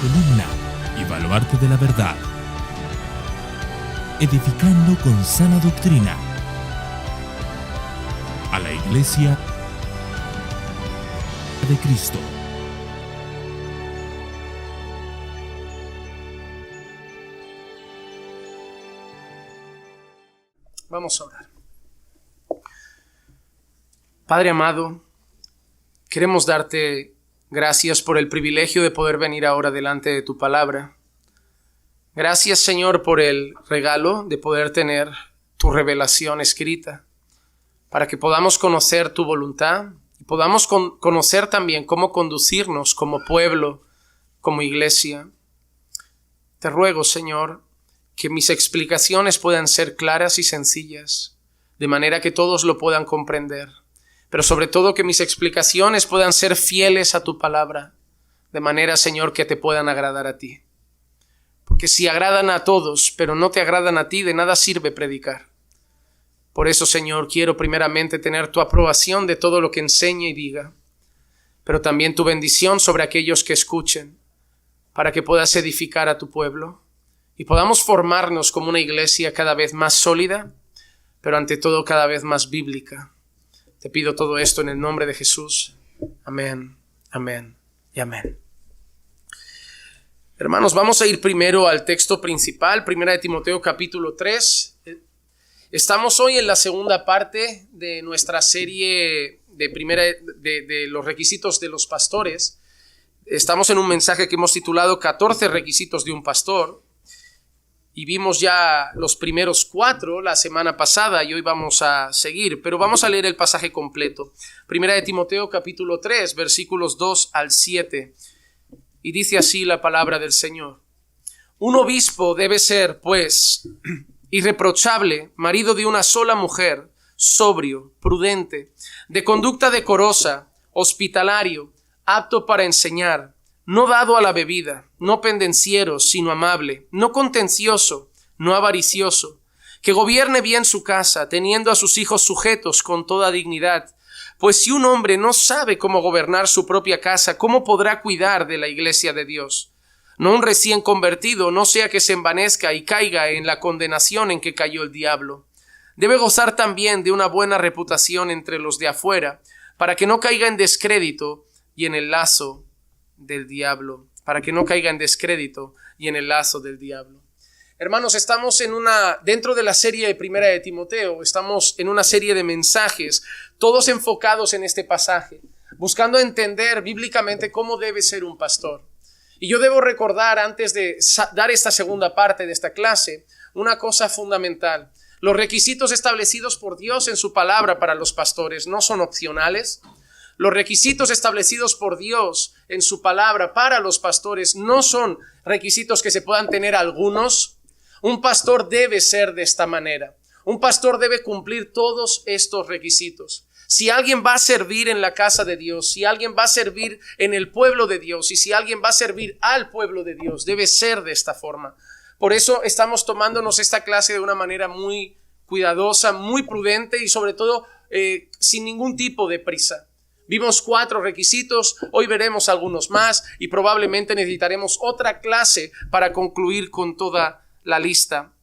columna y baluarte de la verdad, edificando con sana doctrina a la Iglesia de Cristo. Vamos a orar. Padre amado, queremos darte gracias por el privilegio de poder venir ahora delante de tu palabra. Gracias, Señor, por el regalo de poder tener tu revelación escrita, para que podamos conocer tu voluntad y podamos conocer también cómo conducirnos como pueblo, como iglesia. Te ruego, Señor, que mis explicaciones puedan ser claras y sencillas, de manera que todos lo puedan comprender. Pero sobre todo que mis explicaciones puedan ser fieles a tu palabra, de manera, Señor, que te puedan agradar a ti. Porque si agradan a todos, pero no te agradan a ti, de nada sirve predicar. Por eso, Señor, quiero primeramente tener tu aprobación de todo lo que enseñe y diga, pero también tu bendición sobre aquellos que escuchen, para que puedas edificar a tu pueblo y podamos formarnos como una iglesia cada vez más sólida, pero ante todo cada vez más bíblica. Te pido todo esto en el nombre de Jesús. Amén, amén y amén. Hermanos, vamos a ir primero al texto principal, 1 Timoteo capítulo 3. Estamos hoy en la segunda parte de nuestra serie de los requisitos de los pastores. Estamos en un mensaje que hemos titulado 14 requisitos de un pastor. Y vimos ya los primeros 4 la semana pasada y hoy vamos a seguir, pero vamos a leer el pasaje completo. 1 Timoteo capítulo 3, versículos 2 al 7. Y dice así la palabra del Señor. Un obispo debe ser, pues, irreprochable, marido de una sola mujer, sobrio, prudente, de conducta decorosa, hospitalario, apto para enseñar, no dado a la bebida, no pendenciero, sino amable, no contencioso, no avaricioso, que gobierne bien su casa, teniendo a sus hijos sujetos con toda dignidad. Pues si un hombre no sabe cómo gobernar su propia casa, ¿cómo podrá cuidar de la iglesia de Dios? No un recién convertido, no sea que se envanezca y caiga en la condenación en que cayó el diablo. Debe gozar también de una buena reputación entre los de afuera, para que no caiga en descrédito y en el lazo del diablo, Hermanos, estamos dentro de la serie de 1 de Timoteo, estamos en una serie de mensajes, todos enfocados en este pasaje, buscando entender bíblicamente cómo debe ser un pastor. Y yo debo recordar, antes de dar esta segunda parte de esta clase, una cosa fundamental. Los requisitos establecidos por Dios en su palabra para los pastores no son opcionales. Los requisitos establecidos por Dios en su palabra para los pastores no son requisitos que se puedan tener algunos. Un pastor debe ser de esta manera. Un pastor debe cumplir todos estos requisitos. Si alguien va a servir en la casa de Dios, si alguien va a servir en el pueblo de Dios y si alguien va a servir al pueblo de Dios, debe ser de esta forma. Por eso estamos tomándonos esta clase de una manera muy cuidadosa, muy prudente y sobre todo sin ningún tipo de prisa. Vimos 4 requisitos, hoy veremos algunos más y probablemente necesitaremos otra clase para concluir con toda la lista.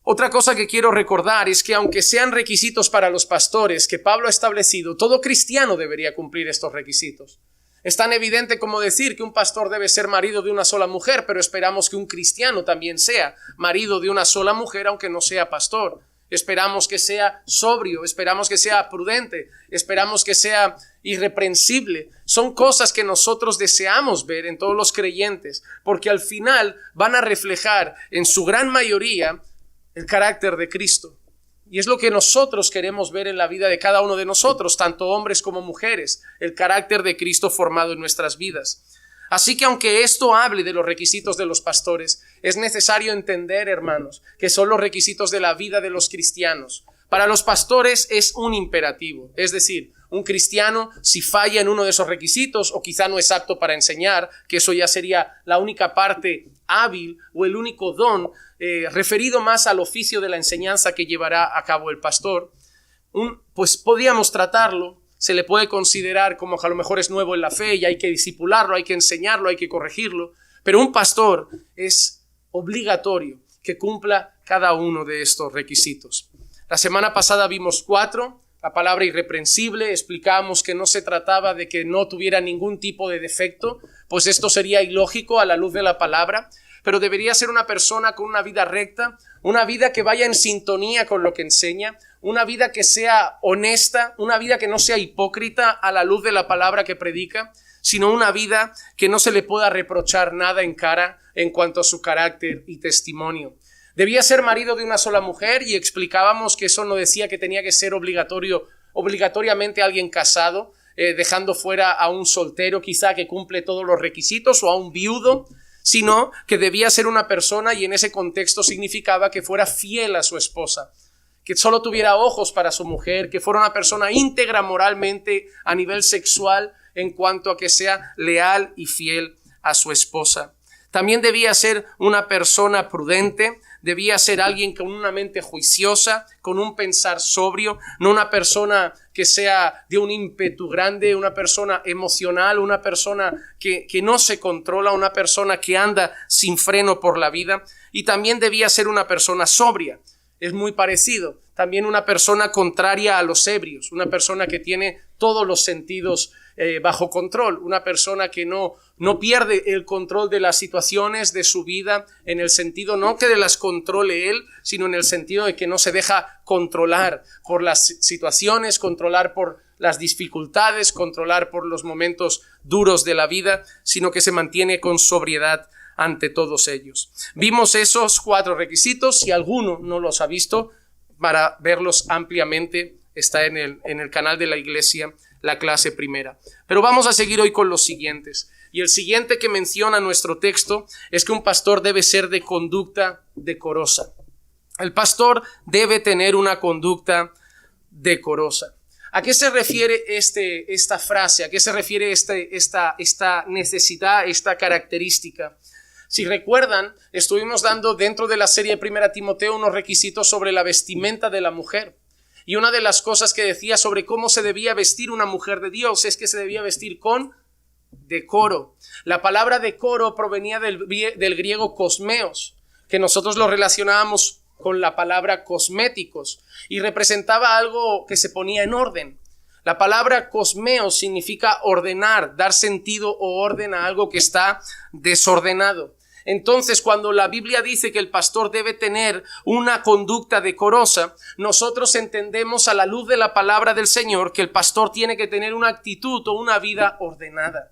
Otra cosa que quiero recordar es que aunque sean requisitos para los pastores que Pablo ha establecido, todo cristiano debería cumplir estos requisitos. Es tan evidente como decir que un pastor debe ser marido de una sola mujer, pero esperamos que un cristiano también sea marido de una sola mujer aunque no sea pastor. Esperamos que sea sobrio, esperamos que sea prudente, esperamos que sea irreprensible. Son cosas que nosotros deseamos ver en todos los creyentes, porque al final van a reflejar en su gran mayoría el carácter de Cristo. Y es lo que nosotros queremos ver en la vida de cada uno de nosotros, tanto hombres como mujeres, el carácter de Cristo formado en nuestras vidas. Así que aunque esto hable de los requisitos de los pastores, es necesario entender, hermanos, que son los requisitos de la vida de los cristianos. Para los pastores es un imperativo, es decir, un cristiano si falla en uno de esos requisitos o quizá no es apto para enseñar, que eso ya sería la única parte hábil o el único don referido más al oficio de la enseñanza que llevará a cabo el pastor, pues podríamos tratarlo. Se le puede considerar como que a lo mejor es nuevo en la fe y hay que discipularlo, hay que enseñarlo, hay que corregirlo. Pero un pastor es obligatorio que cumpla cada uno de estos requisitos. La semana pasada vimos 4, la palabra irreprensible, explicamos que no se trataba de que no tuviera ningún tipo de defecto, pues esto sería ilógico a la luz de la palabra, pero debería ser una persona con una vida recta, una vida que vaya en sintonía con lo que enseña, una vida que sea honesta, una vida que no sea hipócrita a la luz de la palabra que predica, sino una vida que no se le pueda reprochar nada en cara en cuanto a su carácter y testimonio. Debía ser marido de una sola mujer y explicábamos que eso no decía que tenía que ser obligatoriamente alguien casado, dejando fuera a un soltero quizá que cumple todos los requisitos o a un viudo, sino que debía ser una persona, y en ese contexto significaba que fuera fiel a su esposa, que solo tuviera ojos para su mujer, que fuera una persona íntegra moralmente a nivel sexual en cuanto a que sea leal y fiel a su esposa. También debía ser una persona prudente, debía ser alguien con una mente juiciosa, con un pensar sobrio, no una persona que sea de un ímpetu grande, una persona emocional, una persona que no se controla, una persona que anda sin freno por la vida. Y también debía ser una persona sobria. Es muy parecido. También una persona contraria a los ebrios, una persona que tiene todos los sentidos bajo control, una persona que no pierde el control de las situaciones de su vida, en el sentido no que las controle él, sino en el sentido de que no se deja controlar por las situaciones, controlar por las dificultades, controlar por los momentos duros de la vida, sino que se mantiene con sobriedad ante todos ellos. Vimos esos 4 requisitos. Si alguno no los ha visto, para verlos ampliamente está en el canal de la iglesia, la clase primera. Pero vamos a seguir hoy con los siguientes. Y el siguiente que menciona nuestro texto es que un pastor debe ser de conducta decorosa. El pastor debe tener una conducta decorosa. ¿A qué se refiere esta frase? ¿A qué se refiere esta necesidad, esta característica? Si recuerdan, estuvimos dando dentro de la serie de 1 Timoteo unos requisitos sobre la vestimenta de la mujer. Y una de las cosas que decía sobre cómo se debía vestir una mujer de Dios es que se debía vestir con decoro. La palabra decoro provenía del griego kosmeos, que nosotros lo relacionábamos con la palabra cosméticos, y representaba algo que se ponía en orden. La palabra kosmeos significa ordenar, dar sentido o orden a algo que está desordenado. Entonces, cuando la Biblia dice que el pastor debe tener una conducta decorosa, nosotros entendemos a la luz de la palabra del Señor que el pastor tiene que tener una actitud o una vida ordenada.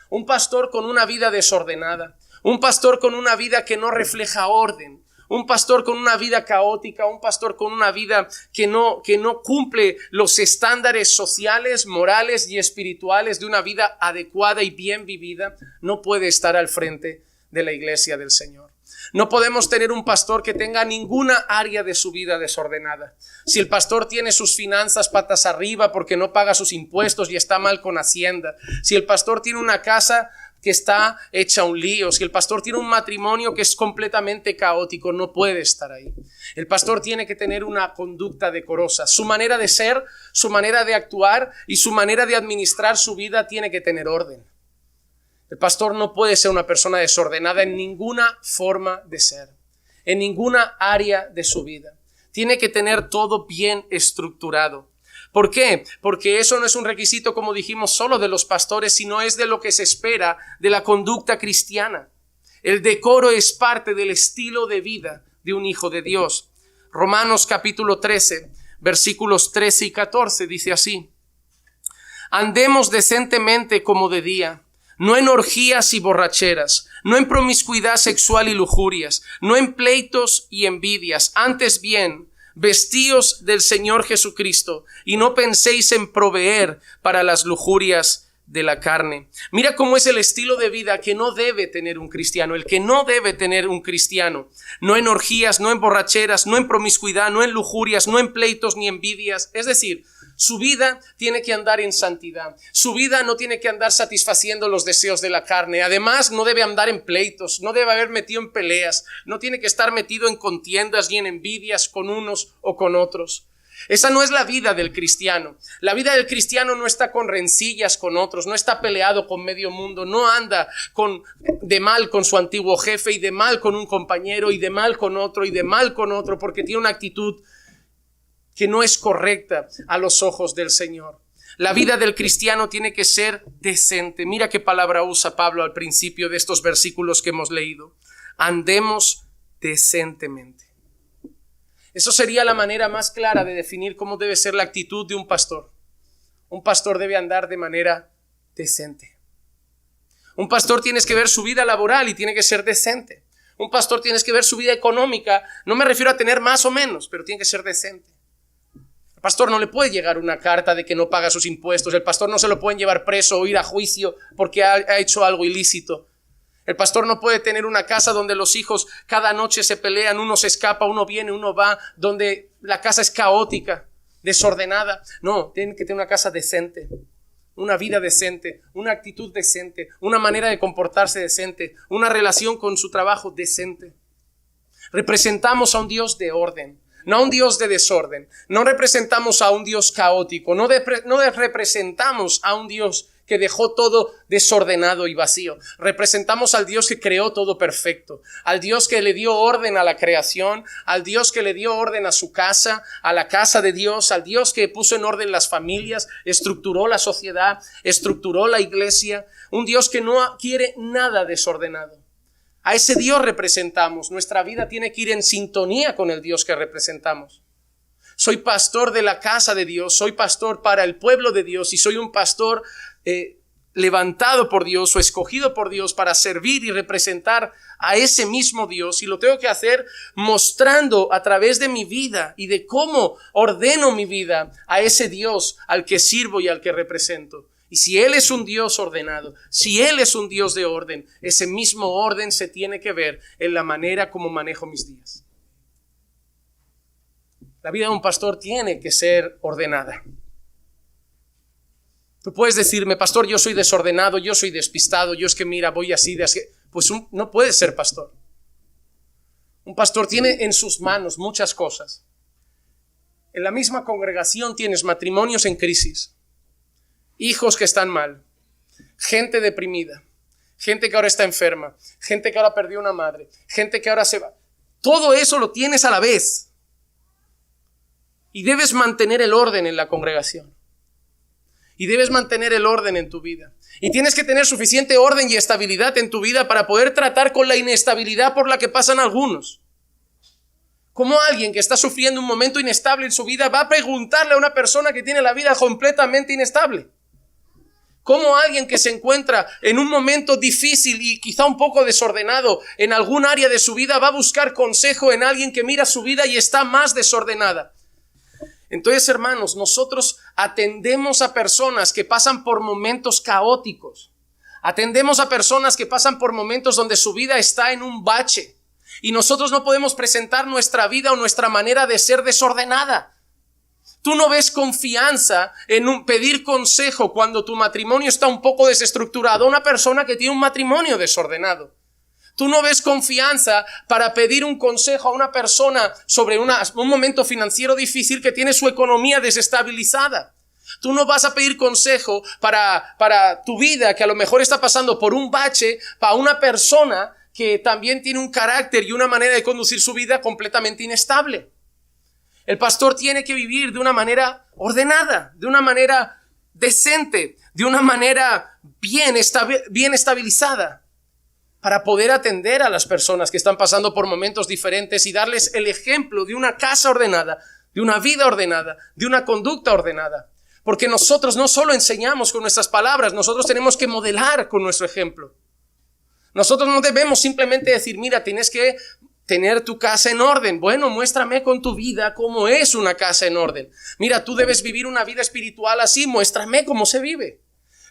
Un pastor con una vida desordenada, un pastor con una vida que no refleja orden, un pastor con una vida caótica, un pastor con una vida que no cumple los estándares sociales, morales y espirituales de una vida adecuada y bien vivida, no puede estar al frente de la iglesia del Señor. No podemos tener un pastor que tenga ninguna área de su vida desordenada. Si el pastor tiene sus finanzas patas arriba porque no paga sus impuestos y está mal con Hacienda, si el pastor tiene una casa que está hecha un lío, si el pastor tiene un matrimonio que es completamente caótico, no puede estar ahí. El pastor tiene que tener una conducta decorosa. Su manera de ser, su manera de actuar y su manera de administrar su vida tiene que tener orden. El pastor no puede ser una persona desordenada en ninguna forma de ser, en ninguna área de su vida. Tiene que tener todo bien estructurado. ¿Por qué? Porque eso no es un requisito, como dijimos, solo de los pastores, sino es de lo que se espera de la conducta cristiana. El decoro es parte del estilo de vida de un hijo de Dios. Romanos capítulo 13, versículos 13 y 14 dice así: andemos decentemente como de día, no en orgías y borracheras, no en promiscuidad sexual y lujurias, no en pleitos y envidias, antes bien, vestíos del Señor Jesucristo y no penséis en proveer para las lujurias de la carne. Mira cómo es el estilo de vida que no debe tener un cristiano, el que no debe tener un cristiano. No en orgías, no en borracheras, no en promiscuidad, no en lujurias, no en pleitos ni envidias. Es decir, su vida tiene que andar en santidad. Su vida no tiene que andar satisfaciendo los deseos de la carne. Además, no debe andar en pleitos, no debe haber metido en peleas, no tiene que estar metido en contiendas y en envidias con unos o con otros. Esa no es la vida del cristiano. La vida del cristiano no está con rencillas con otros, no está peleado con medio mundo, no anda de mal con su antiguo jefe y de mal con un compañero y de mal con otro y de mal con otro, porque tiene una actitud que no es correcta a los ojos del Señor. La vida del cristiano tiene que ser decente. Mira qué palabra usa Pablo al principio de estos versículos que hemos leído. Andemos decentemente. Eso sería la manera más clara de definir cómo debe ser la actitud de un pastor. Un pastor debe andar de manera decente. Un pastor tienes que ver su vida laboral y tiene que ser decente. Un pastor tienes que ver su vida económica. No me refiero a tener más o menos, pero tiene que ser decente. El pastor no le puede llegar una carta de que no paga sus impuestos. El pastor no se lo pueden llevar preso o ir a juicio porque ha hecho algo ilícito. El pastor no puede tener una casa donde los hijos cada noche se pelean, uno se escapa, uno viene, uno va, donde la casa es caótica, desordenada. No, tiene que tener una casa decente, una vida decente, una actitud decente, una manera de comportarse decente, una relación con su trabajo decente. Representamos a un Dios de orden, no a un Dios de desorden. No representamos a un Dios caótico, no representamos a un Dios que dejó todo desordenado y vacío. Representamos al Dios que creó todo perfecto, al Dios que le dio orden a la creación, al Dios que le dio orden a su casa, a la casa de Dios, al Dios que puso en orden las familias, estructuró la sociedad, estructuró la iglesia, un Dios que no quiere nada desordenado. A ese Dios representamos. Nuestra vida tiene que ir en sintonía con el Dios que representamos. Soy pastor de la casa de Dios, soy pastor para el pueblo de Dios y soy un pastor levantado por Dios o escogido por Dios para servir y representar a ese mismo Dios, y lo tengo que hacer mostrando a través de mi vida y de cómo ordeno mi vida a ese Dios al que sirvo y al que represento. Y si Él es un Dios ordenado, si Él es un Dios de orden, ese mismo orden se tiene que ver en la manera como manejo mis días. La vida de un pastor tiene que ser ordenada. Tú puedes decirme, pastor, yo soy desordenado, yo soy despistado, yo es que mira, voy así, de así. Pues no puedes ser pastor. Un pastor tiene en sus manos muchas cosas. En la misma congregación tienes matrimonios en crisis, hijos que están mal, gente deprimida, gente que ahora está enferma, gente que ahora perdió una madre, gente que ahora se va. Todo eso lo tienes a la vez. Y debes mantener el orden en la congregación. Y debes mantener el orden en tu vida. Y tienes que tener suficiente orden y estabilidad en tu vida para poder tratar con la inestabilidad por la que pasan algunos. ¿Cómo alguien que está sufriendo un momento inestable en su vida va a preguntarle a una persona que tiene la vida completamente inestable? ¿Cómo alguien que se encuentra en un momento difícil y quizá un poco desordenado en algún área de su vida va a buscar consejo en alguien que mira su vida y está más desordenada? Entonces, hermanos, nosotros atendemos a personas que pasan por momentos caóticos. Atendemos a personas que pasan por momentos donde su vida está en un bache. Y nosotros no podemos presentar nuestra vida o nuestra manera de ser desordenada. Tú no ves confianza en pedir consejo cuando tu matrimonio está un poco desestructurado a una persona que tiene un matrimonio desordenado. Tú no ves confianza para pedir un consejo a una persona sobre un momento financiero difícil que tiene su economía desestabilizada. Tú no vas a pedir consejo para tu vida que a lo mejor está pasando por un bache para una persona que también tiene un carácter y una manera de conducir su vida completamente inestable. El pastor tiene que vivir de una manera ordenada, de una manera decente, de una manera bien estabilizada, para poder atender a las personas que están pasando por momentos diferentes y darles el ejemplo de una casa ordenada, de una vida ordenada, de una conducta ordenada. Porque nosotros no solo enseñamos con nuestras palabras, nosotros tenemos que modelar con nuestro ejemplo. Nosotros no debemos simplemente decir, mira, tienes que tener tu casa en orden. Bueno, muéstrame con tu vida cómo es una casa en orden. Mira, tú debes vivir una vida espiritual así, muéstrame cómo se vive.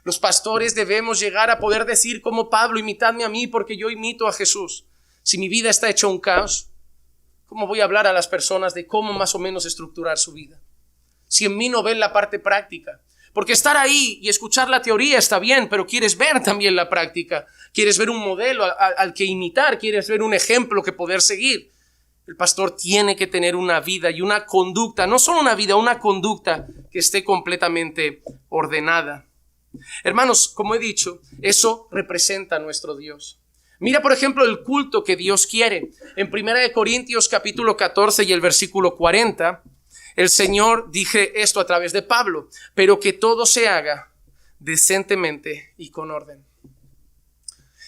Los pastores debemos llegar a poder decir como Pablo, imitadme a mí porque yo imito a Jesús. Si mi vida está hecha un caos, ¿cómo voy a hablar a las personas de cómo más o menos estructurar su vida? Si en mí no ven la parte práctica. Porque estar ahí y escuchar la teoría está bien, pero quieres ver también la práctica. Quieres ver un modelo al que imitar, quieres ver un ejemplo que poder seguir. El pastor tiene que tener una vida y una conducta, no solo una vida, una conducta que esté completamente ordenada. Hermanos, como he dicho, eso representa a nuestro Dios. Mira, por ejemplo, el culto que Dios quiere. En 1 Corintios capítulo 14 y el versículo 40, el Señor dice esto a través de Pablo: pero que todo se haga decentemente y con orden.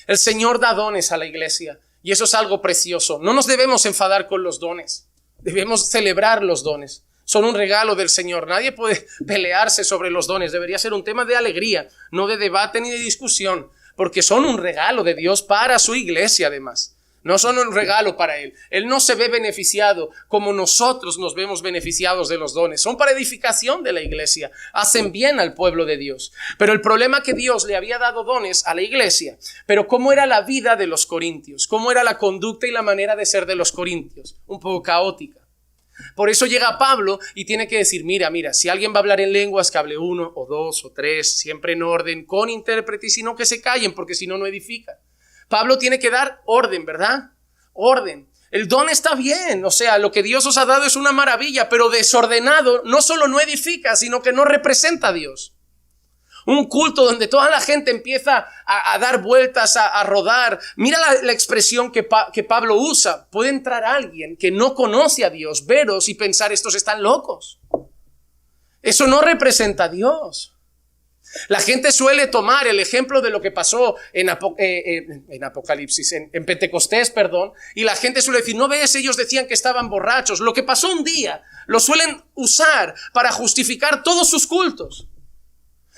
El Señor da dones a la iglesia y eso es algo precioso. No nos debemos enfadar con los dones, debemos celebrar los dones. Son un regalo del Señor. Nadie puede pelearse sobre los dones. Debería ser un tema de alegría, no de debate ni de discusión, porque son un regalo de Dios para su iglesia además. No son un regalo para Él. Él no se ve beneficiado como nosotros nos vemos beneficiados de los dones. Son para edificación de la iglesia. Hacen bien al pueblo de Dios. Pero el problema es que Dios le había dado dones a la iglesia. Pero ¿cómo era la vida de los corintios? ¿Cómo era la conducta y la manera de ser de los corintios? Un poco caótica. Por eso llega Pablo y tiene que decir: mira, si alguien va a hablar en lenguas, que hable 1 o 2 o 3, siempre en orden, con intérprete, y si no, que se callen, porque si no, no edifica. Pablo tiene que dar orden, ¿verdad? Orden. El don está bien, o sea, lo que Dios os ha dado es una maravilla, pero desordenado no solo no edifica, sino que no representa a Dios. Un culto donde toda la gente empieza a dar vueltas, a rodar. Mira la expresión que Pablo usa. Puede entrar alguien que no conoce a Dios, veros y pensar: estos están locos. Eso no representa a Dios. La gente suele tomar el ejemplo de lo que pasó en Pentecostés, y la gente suele decir: ¿no ves? Ellos decían que estaban borrachos. Lo que pasó un día lo suelen usar para justificar todos sus cultos.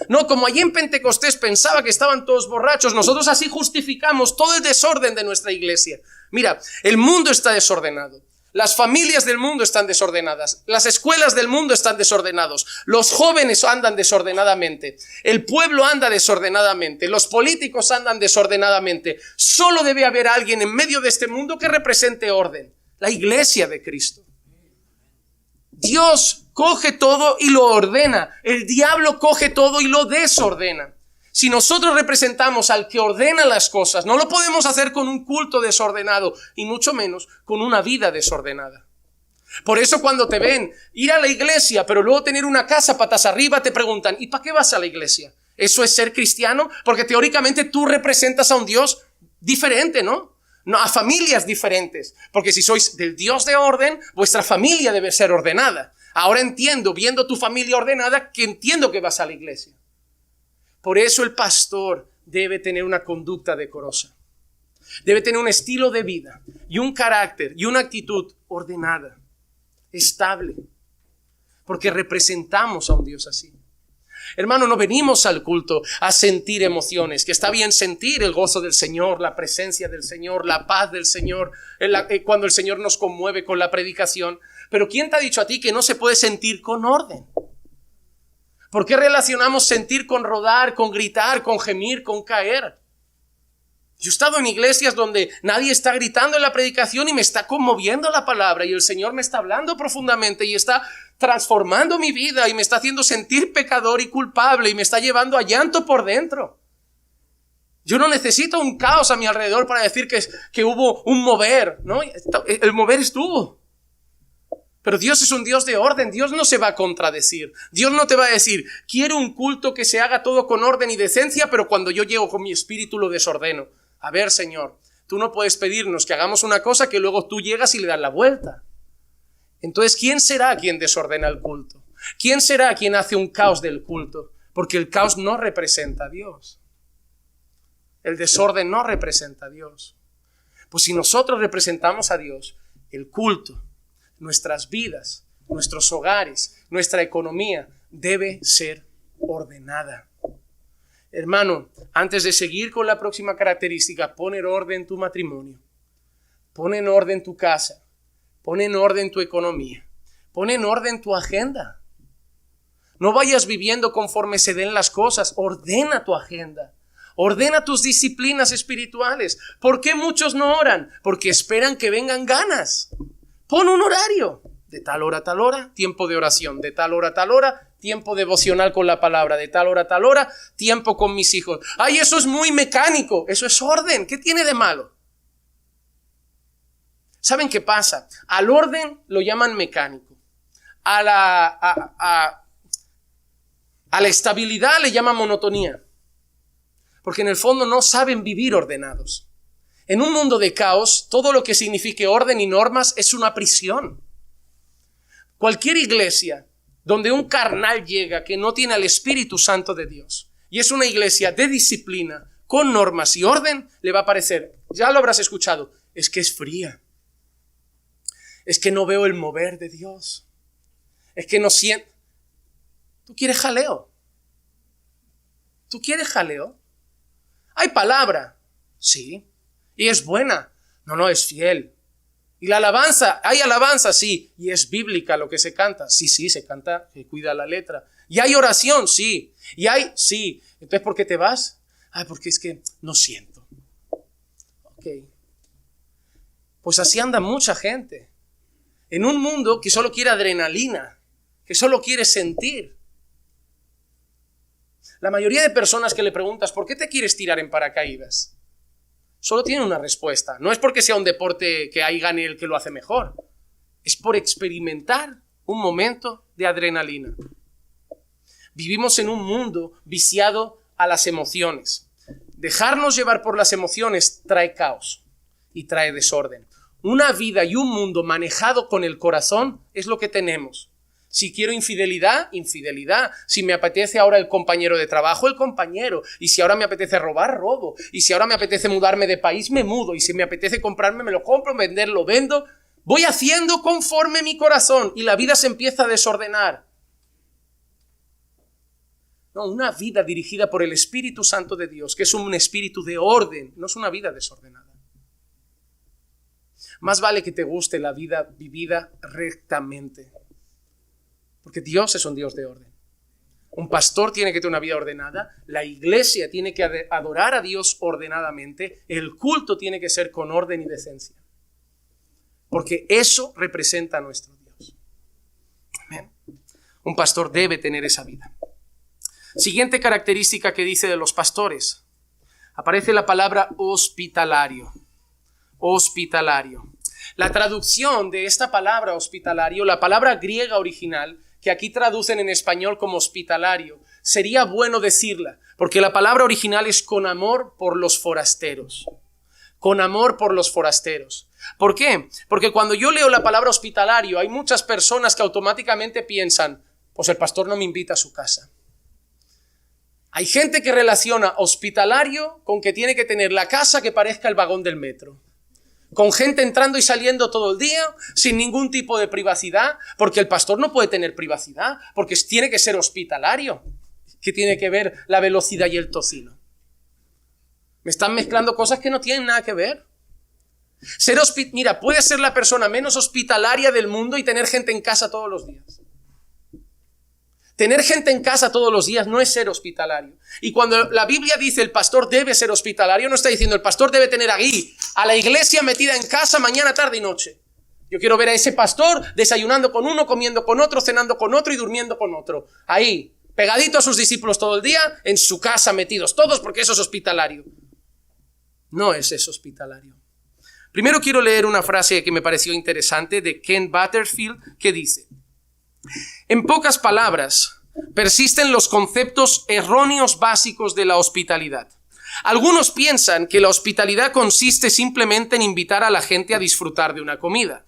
No, como allí en Pentecostés pensaba que estaban todos borrachos, nosotros así justificamos todo el desorden de nuestra iglesia. Mira, el mundo está desordenado. Las familias del mundo están desordenadas. Las escuelas del mundo están desordenados. Los jóvenes andan desordenadamente. El pueblo anda desordenadamente. Los políticos andan desordenadamente. Solo debe haber alguien en medio de este mundo que represente orden: la iglesia de Cristo. Dios coge todo y lo ordena. El diablo coge todo y lo desordena. Si nosotros representamos al que ordena las cosas, no lo podemos hacer con un culto desordenado y mucho menos con una vida desordenada. Por eso cuando te ven ir a la iglesia pero luego tener una casa patas arriba, te preguntan: ¿y para qué vas a la iglesia? ¿Eso es ser cristiano? Porque teóricamente tú representas a un Dios diferente, ¿no? No, a familias diferentes. Porque si sois del Dios de orden, vuestra familia debe ser ordenada. Ahora entiendo, viendo tu familia ordenada, que entiendo que vas a la iglesia. Por eso el pastor debe tener una conducta decorosa. Debe tener un estilo de vida y un carácter y una actitud ordenada, estable. Porque representamos a un Dios así. Hermano, no venimos al culto a sentir emociones, que está bien sentir el gozo del Señor, la presencia del Señor, la paz del Señor, cuando el Señor nos conmueve con la predicación. Pero ¿quién te ha dicho a ti que no se puede sentir con orden? ¿Por qué relacionamos sentir con rodar, con gritar, con gemir, con caer? Yo he estado en iglesias donde nadie está gritando en la predicación y me está conmoviendo la palabra y el Señor me está hablando profundamente y está transformando mi vida y me está haciendo sentir pecador y culpable y me está llevando a llanto por dentro. Yo no necesito un caos a mi alrededor para decir que hubo un mover, ¿no? El mover estuvo. Pero Dios es un Dios de orden. Dios no se va a contradecir. Dios no te va a decir: quiero un culto que se haga todo con orden y decencia, pero cuando yo llego con mi espíritu lo desordeno. A ver, Señor, tú no puedes pedirnos que hagamos una cosa que luego tú llegas y le das la vuelta. Entonces, ¿quién será quien desordena el culto? ¿Quién será quien hace un caos del culto? Porque el caos no representa a Dios. El desorden no representa a Dios. Pues si nosotros representamos a Dios, el culto, nuestras vidas, nuestros hogares, nuestra economía debe ser ordenada. Hermano, antes de seguir con la próxima característica, pon en orden tu matrimonio, pon en orden tu casa, pon en orden tu economía, pon en orden tu agenda. No vayas viviendo conforme se den las cosas, ordena tu agenda. Ordena tus disciplinas espirituales. ¿Por qué muchos no oran? Porque esperan que vengan ganas. Pon un horario. De tal hora a tal hora, tiempo de oración. De tal hora a tal hora, tiempo devocional con la palabra. De tal hora a tal hora, tiempo con mis hijos. ¡Ay, eso es muy mecánico! Eso es orden. ¿Qué tiene de malo? ¿Saben qué pasa? Al orden lo llaman mecánico. A la estabilidad le llaman monotonía. Porque en el fondo no saben vivir ordenados. En un mundo de caos, todo lo que signifique orden y normas es una prisión. Cualquier iglesia donde un carnal llega que no tiene al Espíritu Santo de Dios y es una iglesia de disciplina, con normas y orden, le va a parecer, ya lo habrás escuchado, es que es fría. Es que no veo el mover de Dios. Es que no siento. ¿Tú quieres jaleo? ¿Tú quieres jaleo? Hay palabra, sí, y es buena. No, es fiel. Y la alabanza, hay alabanza, sí, y es bíblica lo que se canta. Sí, se canta, que cuida la letra. Y hay oración, sí, sí. Entonces, ¿por qué te vas? Porque es que no siento. Ok. Pues así anda mucha gente. En un mundo que solo quiere adrenalina, que solo quiere sentir. La mayoría de personas que le preguntas, ¿por qué te quieres tirar en paracaídas? Solo tienen una respuesta. No es porque sea un deporte que ahí gane el que lo hace mejor. Es por experimentar un momento de adrenalina. Vivimos en un mundo viciado a las emociones. Dejarnos llevar por las emociones trae caos y trae desorden. Una vida y un mundo manejado con el corazón es lo que tenemos. Si quiero infidelidad, infidelidad. Si me apetece ahora el compañero de trabajo, el compañero. Y si ahora me apetece robar, robo. Y si ahora me apetece mudarme de país, me mudo. Y si me apetece comprarme, me lo compro, venderlo, vendo. Voy haciendo conforme mi corazón y la vida se empieza a desordenar. No, una vida dirigida por el Espíritu Santo de Dios, que es un espíritu de orden, no es una vida desordenada. Más vale que te guste la vida vivida rectamente. Porque Dios es un Dios de orden. Un pastor tiene que tener una vida ordenada, la iglesia tiene que adorar a Dios ordenadamente, el culto tiene que ser con orden y decencia. Porque eso representa a nuestro Dios. Amén. Un pastor debe tener esa vida. Siguiente característica que dice de los pastores. Aparece la palabra hospitalario. Hospitalario. La traducción de esta palabra hospitalario, la palabra griega original, que aquí traducen en español como hospitalario, sería bueno decirla, porque la palabra original es con amor por los forasteros. Con amor por los forasteros. ¿Por qué? Porque cuando yo leo la palabra hospitalario, hay muchas personas que automáticamente piensan, pues el pastor no me invita a su casa. Hay gente que relaciona hospitalario con que tiene que tener la casa que parezca el vagón del metro. Con gente entrando y saliendo todo el día, sin ningún tipo de privacidad, porque el pastor no puede tener privacidad, porque tiene que ser hospitalario. ¿Qué tiene que ver la velocidad y el tocino? Me están mezclando cosas que no tienen nada que ver. Mira, puede ser la persona menos hospitalaria del mundo y tener gente en casa todos los días. Tener gente en casa todos los días no es ser hospitalario. Y cuando la Biblia dice el pastor debe ser hospitalario, no está diciendo el pastor debe tener aquí a la iglesia metida en casa mañana, tarde y noche. Yo quiero ver a ese pastor desayunando con uno, comiendo con otro, cenando con otro y durmiendo con otro. Ahí, pegadito a sus discípulos todo el día, en su casa metidos todos, porque eso es hospitalario. No es eso hospitalario. Primero quiero leer una frase que me pareció interesante de Ken Butterfield que dice: en pocas palabras, persisten los conceptos erróneos básicos de la hospitalidad. Algunos piensan que la hospitalidad consiste simplemente en invitar a la gente a disfrutar de una comida.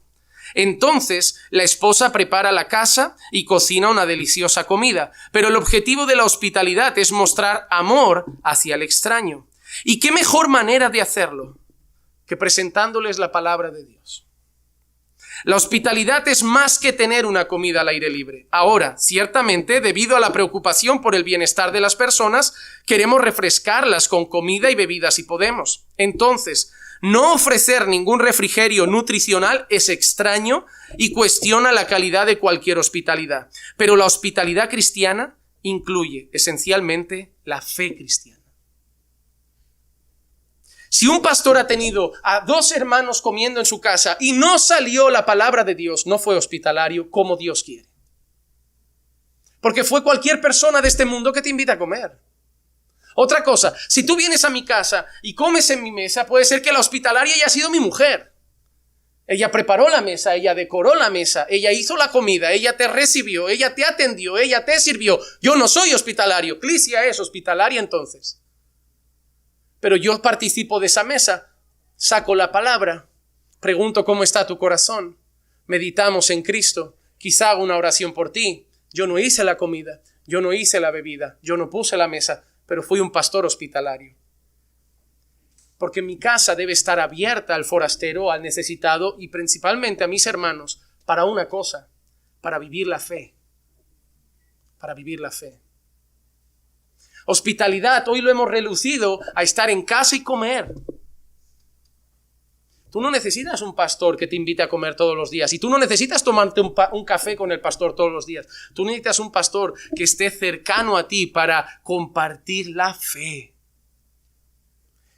Entonces, la esposa prepara la casa y cocina una deliciosa comida, pero el objetivo de la hospitalidad es mostrar amor hacia el extraño. ¿Y qué mejor manera de hacerlo que presentándoles la palabra de Dios? La hospitalidad es más que tener una comida al aire libre. Ahora, ciertamente, debido a la preocupación por el bienestar de las personas, queremos refrescarlas con comida y bebida si podemos. Entonces, no ofrecer ningún refrigerio nutricional es extraño y cuestiona la calidad de cualquier hospitalidad. Pero la hospitalidad cristiana incluye esencialmente la fe cristiana. Si un pastor ha tenido a dos hermanos comiendo en su casa y no salió la palabra de Dios, no fue hospitalario como Dios quiere. Porque fue cualquier persona de este mundo que te invita a comer. Otra cosa, si tú vienes a mi casa y comes en mi mesa, puede ser que la hospitalaria haya sido mi mujer. Ella preparó la mesa, ella decoró la mesa, ella hizo la comida, ella te recibió, ella te atendió, ella te sirvió. Yo no soy hospitalario, Clisia es hospitalaria entonces. Pero yo participo de esa mesa, saco la palabra, pregunto cómo está tu corazón, meditamos en Cristo, quizá hago una oración por ti. Yo no hice la comida, yo no hice la bebida, yo no puse la mesa, pero fui un pastor hospitalario. Porque mi casa debe estar abierta al forastero, al necesitado y principalmente a mis hermanos para una cosa, para vivir la fe. Para vivir la fe. Hospitalidad, hoy lo hemos reducido a estar en casa y comer. Tú no necesitas un pastor que te invite a comer todos los días y tú no necesitas tomarte un café con el pastor todos los días. Tú necesitas un pastor que esté cercano a ti para compartir la fe.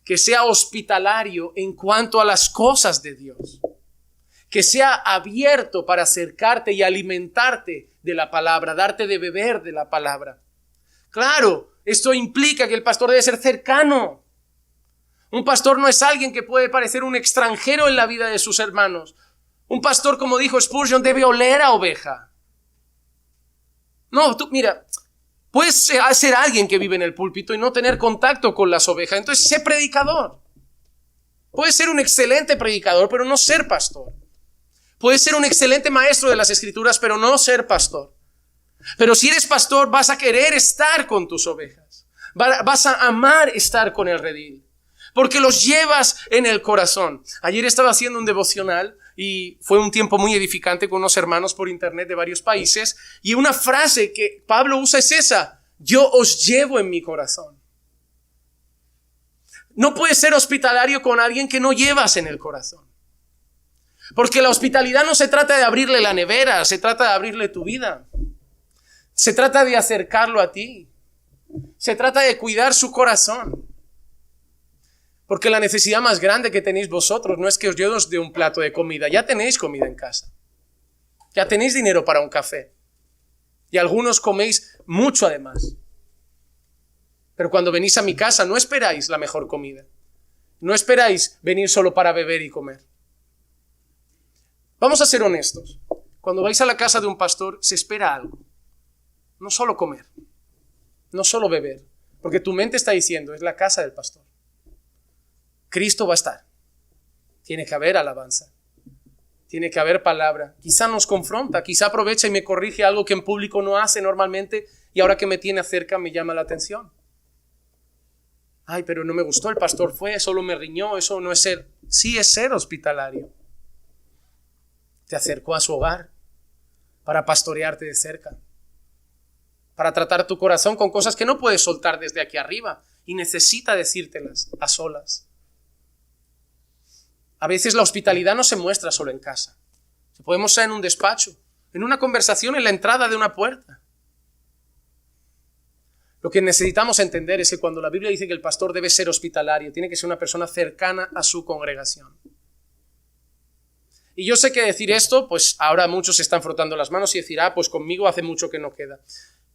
Que sea hospitalario en cuanto a las cosas de Dios. Que sea abierto para acercarte y alimentarte de la palabra, darte de beber de la palabra. Claro, esto implica que el pastor debe ser cercano. Un pastor no es alguien que puede parecer un extranjero en la vida de sus hermanos. Un pastor, como dijo Spurgeon, debe oler a oveja. No, tú, mira, puedes ser alguien que vive en el púlpito y no tener contacto con las ovejas. Entonces, sé predicador. Puedes ser un excelente predicador, pero no ser pastor. Puedes ser un excelente maestro de las Escrituras, pero no ser pastor. Pero si eres pastor, vas a querer estar con tus ovejas. Vas a amar estar con el redil. Porque los llevas en el corazón. Ayer estaba haciendo un devocional y fue un tiempo muy edificante con unos hermanos por internet de varios países. Y una frase que Pablo usa es esa: yo os llevo en mi corazón. No puedes ser hospitalario con alguien que no llevas en el corazón. Porque la hospitalidad no se trata de abrirle la nevera, se trata de abrirle tu vida. Se trata de acercarlo a ti. Se trata de cuidar su corazón. Porque la necesidad más grande que tenéis vosotros no es que yo os dé un plato de comida. Ya tenéis comida en casa. Ya tenéis dinero para un café. Y algunos coméis mucho además. Pero cuando venís a mi casa no esperáis la mejor comida. No esperáis venir solo para beber y comer. Vamos a ser honestos. Cuando vais a la casa de un pastor se espera algo. No solo comer. No solo beber. Porque tu mente está diciendo, es la casa del pastor. Cristo va a estar. Tiene que haber alabanza. Tiene que haber palabra. Quizá nos confronta, quizá aprovecha y me corrige algo que en público no hace normalmente y ahora que me tiene cerca me llama la atención. Ay, pero no me gustó, el pastor fue, solo me riñó, eso no es ser. Sí es ser hospitalario. Te acercó a su hogar para pastorearte de cerca. Para tratar tu corazón con cosas que no puedes soltar desde aquí arriba y necesita decírtelas a solas. A veces la hospitalidad no se muestra solo en casa. Podemos ser en un despacho, en una conversación en la entrada de una puerta. Lo que necesitamos entender es que cuando la Biblia dice que el pastor debe ser hospitalario, tiene que ser una persona cercana a su congregación. Y yo sé que decir esto, pues ahora muchos se están frotando las manos y decir, pues conmigo hace mucho que no queda.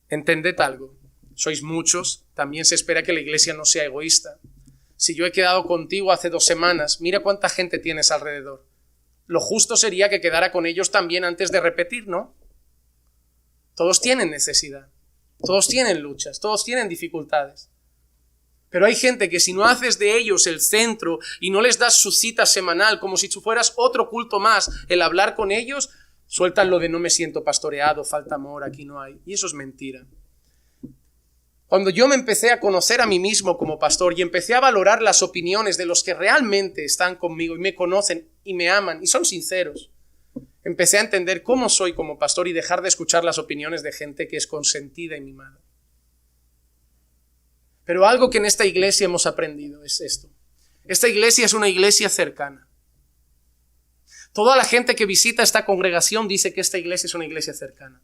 Entended algo, sois muchos, también se espera que la iglesia no sea egoísta. Si yo he quedado contigo hace 2 semanas, mira cuánta gente tienes alrededor. Lo justo sería que quedara con ellos también antes de repetir, ¿no? Todos tienen necesidad, todos tienen luchas, todos tienen dificultades. Pero hay gente que si no haces de ellos el centro y no les das su cita semanal como si tú fueras otro culto más, el hablar con ellos, sueltan lo de no me siento pastoreado, falta amor, aquí no hay. Y eso es mentira. Cuando yo me empecé a conocer a mí mismo como pastor y empecé a valorar las opiniones de los que realmente están conmigo y me conocen y me aman y son sinceros, empecé a entender cómo soy como pastor y dejar de escuchar las opiniones de gente que es consentida y mimada. Pero algo que en esta iglesia hemos aprendido es esto. Esta iglesia es una iglesia cercana. Toda la gente que visita esta congregación dice que esta iglesia es una iglesia cercana.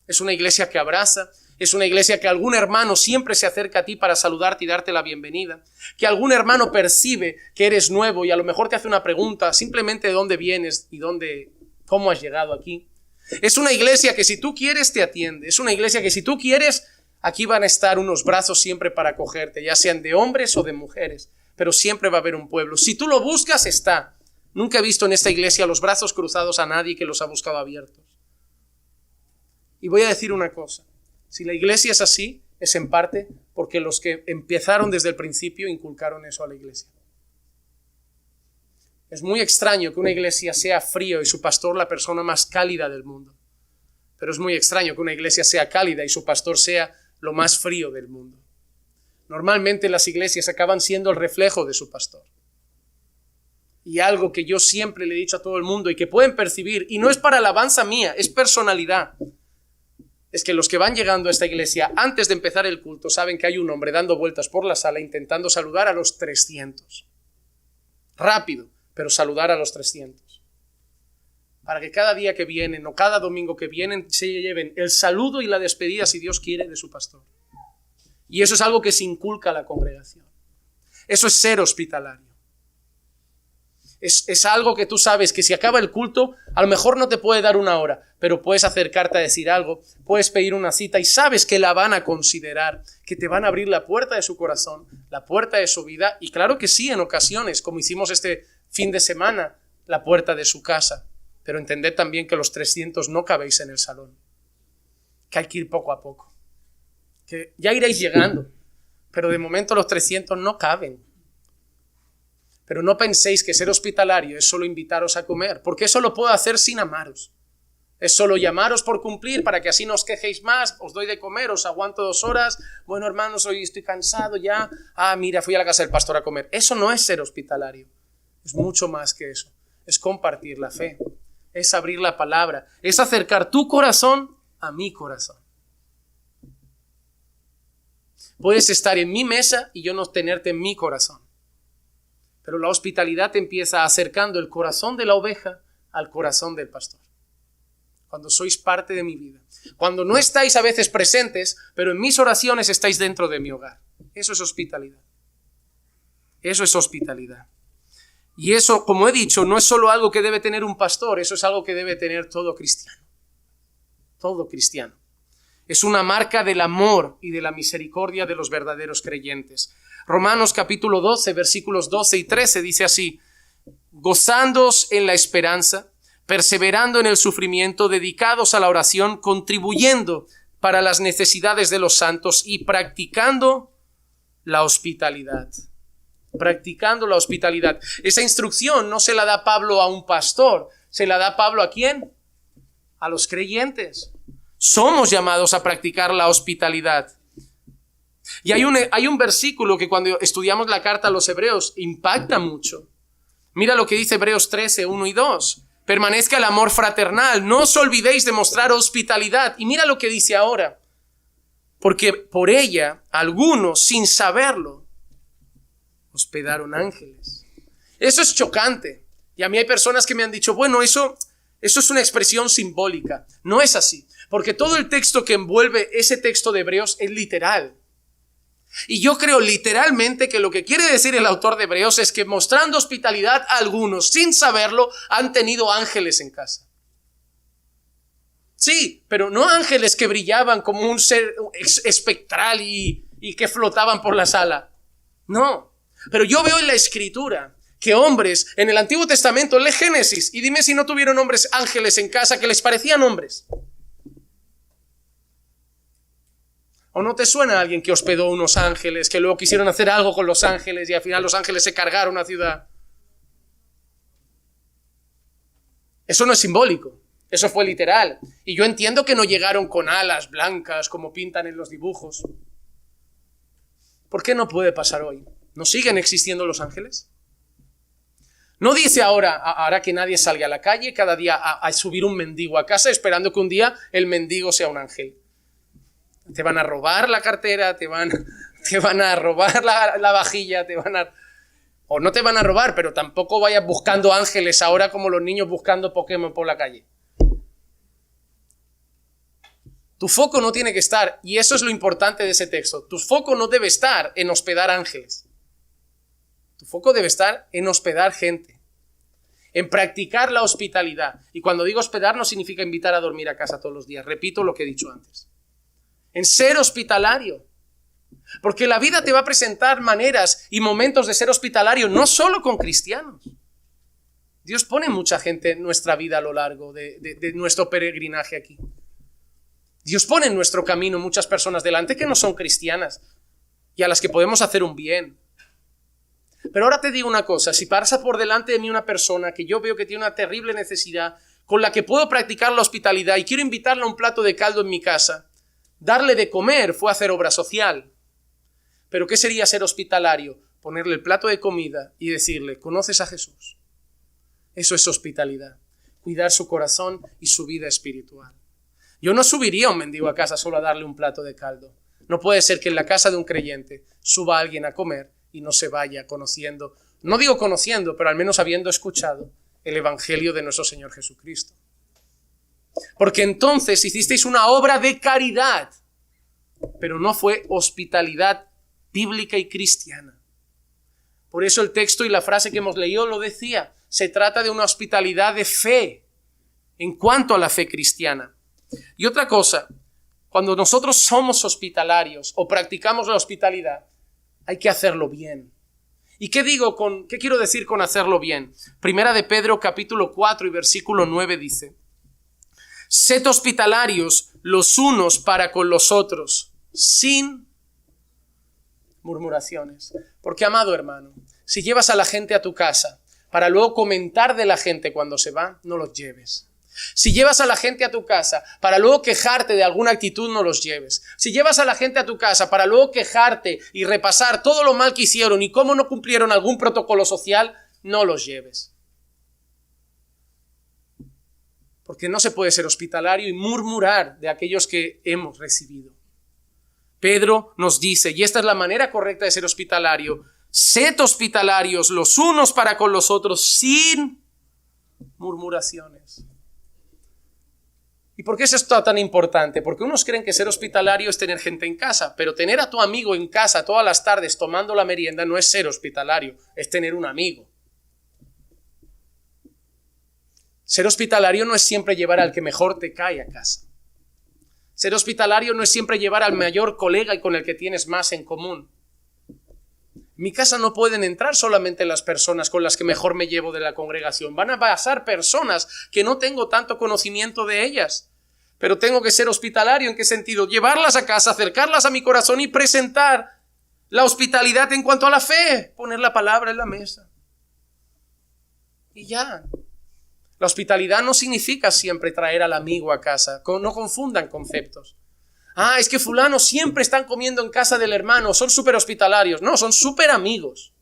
Es una iglesia que abraza, es una iglesia que algún hermano siempre se acerca a ti para saludarte y darte la bienvenida, que algún hermano percibe que eres nuevo y a lo mejor te hace una pregunta simplemente de dónde vienes y cómo has llegado aquí. Es una iglesia que si tú quieres te atiende, es una iglesia que si tú quieres aquí van a estar unos brazos siempre para acogerte, ya sean de hombres o de mujeres, pero siempre va a haber un pueblo. Si tú lo buscas está, Nunca he visto en esta iglesia los brazos cruzados a nadie que los ha buscado abiertos. Y voy a decir una cosa. Si la iglesia es así, es en parte porque los que empezaron desde el principio inculcaron eso a la iglesia. Es muy extraño que una iglesia sea frío y su pastor la persona más cálida del mundo. Pero es muy extraño que una iglesia sea cálida y su pastor sea lo más frío del mundo. Normalmente las iglesias acaban siendo el reflejo de su pastor. Y algo que yo siempre le he dicho a todo el mundo y que pueden percibir, y no es para alabanza mía, es personalidad, es que los que van llegando a esta iglesia antes de empezar el culto saben que hay un hombre dando vueltas por la sala intentando saludar a los 300. Rápido, pero saludar a los 300. Para que cada día que vienen o cada domingo que vienen se lleven el saludo y la despedida, si Dios quiere, de su pastor. Y eso es algo que se inculca a la congregación. Eso es ser hospitalario. Es algo que tú sabes que si acaba el culto, a lo mejor no te puede dar una hora, pero puedes acercarte a decir algo, puedes pedir una cita y sabes que la van a considerar, que te van a abrir la puerta de su corazón, la puerta de su vida, y claro que sí, en ocasiones, como hicimos este fin de semana, la puerta de su casa. Pero entended también que los 300 no cabéis en el salón, que hay que ir poco a poco, que ya iréis llegando, pero de momento los 300 no caben. Pero no penséis que ser hospitalario es solo invitaros a comer, porque eso lo puedo hacer sin amaros. Es solo llamaros por cumplir para que así no os quejéis más, os doy de comer, os aguanto 2 horas, bueno hermanos, hoy estoy cansado ya, mira, fui a la casa del pastor a comer. Eso no es ser hospitalario, es mucho más que eso, es compartir la fe, es abrir la palabra, es acercar tu corazón a mi corazón. Puedes estar en mi mesa y yo no tenerte en mi corazón. Pero la hospitalidad empieza acercando el corazón de la oveja al corazón del pastor. Cuando sois parte de mi vida. Cuando no estáis a veces presentes, pero en mis oraciones estáis dentro de mi hogar. Eso es hospitalidad. Eso es hospitalidad. Y eso, como he dicho, no es solo algo que debe tener un pastor, eso es algo que debe tener todo cristiano. Todo cristiano. Es una marca del amor y de la misericordia de los verdaderos creyentes. Romanos capítulo 12, versículos 12 y 13 dice así: gozándoos en la esperanza, perseverando en el sufrimiento, dedicados a la oración, contribuyendo para las necesidades de los santos y practicando la hospitalidad. Practicando la hospitalidad. Esa instrucción no se la da Pablo a un pastor, se la da Pablo ¿a quién? A los creyentes. Somos llamados a practicar la hospitalidad. Y hay un versículo que cuando estudiamos la carta a los hebreos impacta mucho. Mira lo que dice Hebreos 13, 1 y 2. Permanezca el amor fraternal, no os olvidéis de mostrar hospitalidad. Y mira lo que dice ahora. Porque por ella, algunos, sin saberlo, hospedaron ángeles. Eso es chocante. Y a mí hay personas que me han dicho, bueno, eso es una expresión simbólica. No es así. Porque todo el texto que envuelve ese texto de Hebreos es literal. Y yo creo literalmente que lo que quiere decir el autor de Hebreos es que mostrando hospitalidad a algunos, sin saberlo, han tenido ángeles en casa. Sí, pero no ángeles que brillaban como un ser espectral y que flotaban por la sala. No, pero yo veo en la Escritura que hombres, en el Antiguo Testamento, lee Génesis, y dime si no tuvieron hombres ángeles en casa que les parecían hombres. ¿O no te suena a alguien que hospedó unos ángeles, que luego quisieron hacer algo con los ángeles y al final los ángeles se cargaron una ciudad? Eso no es simbólico, eso fue literal. Y yo entiendo que no llegaron con alas blancas como pintan en los dibujos. ¿Por qué no puede pasar hoy? ¿No siguen existiendo los ángeles? No dice ahora que nadie salga a la calle cada día a subir un mendigo a casa esperando que un día el mendigo sea un ángel. Te van a robar la cartera, te van a robar la vajilla, o no te van a robar, pero tampoco vayas buscando ángeles ahora como los niños buscando Pokémon por la calle. Tu foco no tiene que estar, y eso es lo importante de ese texto, tu foco no debe estar en hospedar ángeles. Tu foco debe estar en hospedar gente, en practicar la hospitalidad. Y cuando digo hospedar no significa invitar a dormir a casa todos los días, repito lo que he dicho antes. En ser hospitalario. Porque la vida te va a presentar maneras y momentos de ser hospitalario, no solo con cristianos. Dios pone mucha gente en nuestra vida a lo largo de nuestro peregrinaje aquí. Dios pone en nuestro camino muchas personas delante que no son cristianas y a las que podemos hacer un bien. Pero ahora te digo una cosa, si pasa por delante de mí una persona que yo veo que tiene una terrible necesidad, con la que puedo practicar la hospitalidad y quiero invitarle a un plato de caldo en mi casa, darle de comer fue hacer obra social. Pero ¿qué sería ser hospitalario? Ponerle el plato de comida y decirle, ¿conoces a Jesús? Eso es hospitalidad, cuidar su corazón y su vida espiritual. Yo no subiría a un mendigo a casa solo a darle un plato de caldo. No puede ser que en la casa de un creyente suba alguien a comer y no se vaya conociendo, no digo conociendo, pero al menos habiendo escuchado el evangelio de nuestro Señor Jesucristo. Porque entonces hicisteis una obra de caridad, pero no fue hospitalidad bíblica y cristiana. Por eso el texto y la frase que hemos leído lo decía. Se trata de una hospitalidad de fe en cuanto a la fe cristiana. Y otra cosa, cuando nosotros somos hospitalarios o practicamos la hospitalidad, hay que hacerlo bien. ¿Y qué quiero decir con hacerlo bien? Primera de Pedro capítulo 4 y versículo 9 dice: sed hospitalarios los unos para con los otros, sin murmuraciones. Porque, amado hermano, si llevas a la gente a tu casa para luego comentar de la gente cuando se va, no los lleves. Si llevas a la gente a tu casa para luego quejarte de alguna actitud, no los lleves. Si llevas a la gente a tu casa para luego quejarte y repasar todo lo mal que hicieron y cómo no cumplieron algún protocolo social, no los lleves. Porque no se puede ser hospitalario y murmurar de aquellos que hemos recibido. Pedro nos dice, y esta es la manera correcta de ser hospitalario: sed hospitalarios los unos para con los otros sin murmuraciones. ¿Y por qué es esto tan importante? Porque unos creen que ser hospitalario es tener gente en casa, pero tener a tu amigo en casa todas las tardes tomando la merienda no es ser hospitalario, es tener un amigo. Ser hospitalario no es siempre llevar al que mejor te cae a casa. Ser hospitalario no es siempre llevar al mayor colega y con el que tienes más en común. En mi casa no pueden entrar solamente las personas con las que mejor me llevo de la congregación. Van a pasar personas que no tengo tanto conocimiento de ellas. Pero tengo que ser hospitalario. ¿En qué sentido? Llevarlas a casa, acercarlas a mi corazón y presentar la hospitalidad en cuanto a la fe. Poner la palabra en la mesa. Y ya. La hospitalidad no significa siempre traer al amigo a casa. No confundan conceptos. Es que fulano siempre están comiendo en casa del hermano, son súper hospitalarios. No, son súper amigos.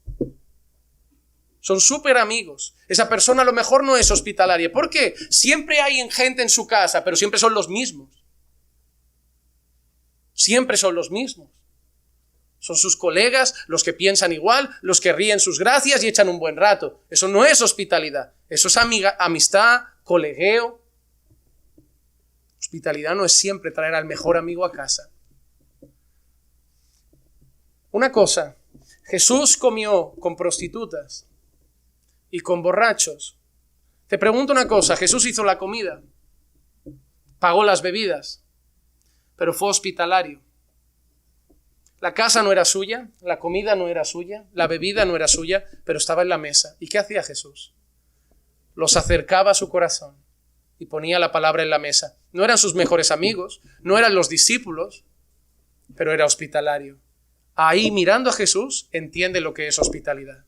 Son súper amigos. Esa persona a lo mejor no es hospitalaria. ¿Por qué? Siempre hay gente en su casa, pero siempre son los mismos. Siempre son los mismos. Son sus colegas, los que piensan igual, los que ríen sus gracias y echan un buen rato. Eso no es hospitalidad. Eso es amistad, colegueo. Hospitalidad no es siempre traer al mejor amigo a casa. Una cosa, Jesús comió con prostitutas y con borrachos. Te pregunto una cosa, Jesús hizo la comida, pagó las bebidas, pero fue hospitalario. La casa no era suya, la comida no era suya, la bebida no era suya, pero estaba en la mesa. ¿Y qué hacía Jesús? Los acercaba a su corazón y ponía la palabra en la mesa. No eran sus mejores amigos, no eran los discípulos, pero era hospitalario. Ahí, mirando a Jesús, entiende lo que es hospitalidad.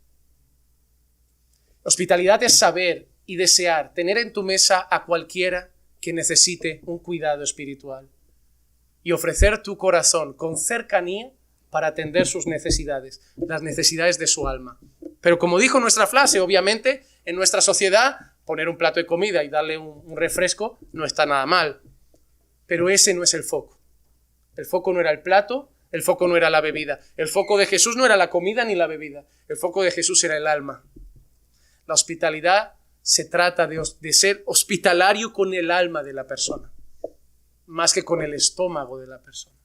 Hospitalidad es saber y desear tener en tu mesa a cualquiera que necesite un cuidado espiritual y ofrecer tu corazón con cercanía para atender sus necesidades, las necesidades de su alma. Pero como dijo nuestra frase, obviamente, en nuestra sociedad, poner un plato de comida y darle un refresco no está nada mal. Pero ese no es el foco. El foco no era el plato, el foco no era la bebida. El foco de Jesús no era la comida ni la bebida. El foco de Jesús era el alma. La hospitalidad se trata de ser hospitalario con el alma de la persona, más que con el estómago de la persona.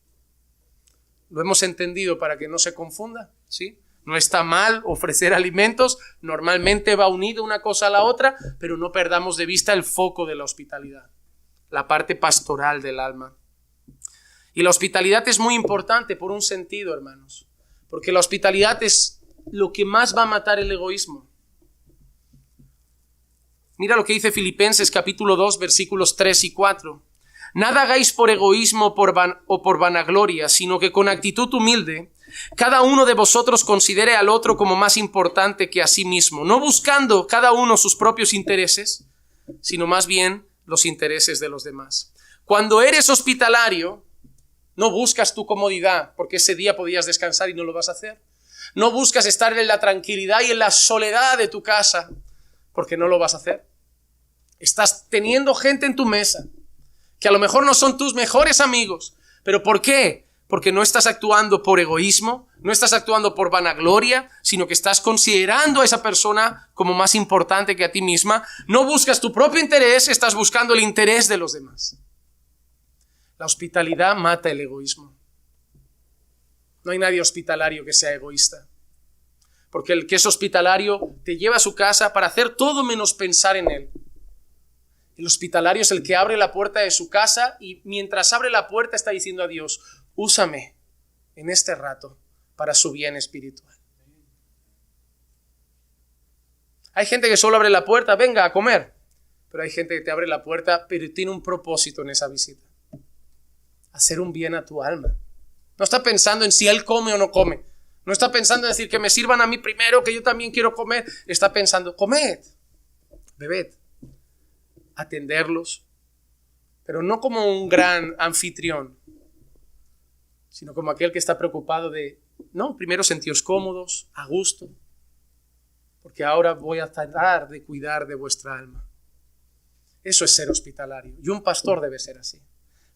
¿Lo hemos entendido para que no se confunda? ¿Sí? No está mal ofrecer alimentos, normalmente va unido una cosa a la otra, pero no perdamos de vista el foco de la hospitalidad, la parte pastoral del alma. Y la hospitalidad es muy importante por un sentido, hermanos, porque la hospitalidad es lo que más va a matar el egoísmo. Mira lo que dice Filipenses capítulo 2, versículos 3 y 4. Nada hagáis por egoísmo o por vanagloria, sino que con actitud humilde cada uno de vosotros considere al otro como más importante que a sí mismo, no buscando cada uno sus propios intereses, sino más bien los intereses de los demás. Cuando eres hospitalario, no buscas tu comodidad, porque ese día podías descansar y no lo vas a hacer. No buscas estar en la tranquilidad y en la soledad de tu casa, porque no lo vas a hacer. Estás teniendo gente en tu mesa que a lo mejor no son tus mejores amigos. ¿Pero por qué? Porque no estás actuando por egoísmo, no estás actuando por vanagloria, sino que estás considerando a esa persona como más importante que a ti misma. No buscas tu propio interés, estás buscando el interés de los demás. La hospitalidad mata el egoísmo. No hay nadie hospitalario que sea egoísta. Porque el que es hospitalario te lleva a su casa para hacer todo menos pensar en él. El hospitalario es el que abre la puerta de su casa y mientras abre la puerta está diciendo a Dios, úsame en este rato para su bien espiritual. Hay gente que solo abre la puerta, venga a comer. Pero hay gente que te abre la puerta, pero tiene un propósito en esa visita. Hacer un bien a tu alma. No está pensando en si él come o no come. No está pensando en decir que me sirvan a mí primero, que yo también quiero comer. Está pensando, comed, bebed. Atenderlos, pero no como un gran anfitrión, sino como aquel que está preocupado de, no, primero sentiros cómodos, a gusto, porque ahora voy a tratar de cuidar de vuestra alma. Eso es ser hospitalario, y un pastor debe ser así.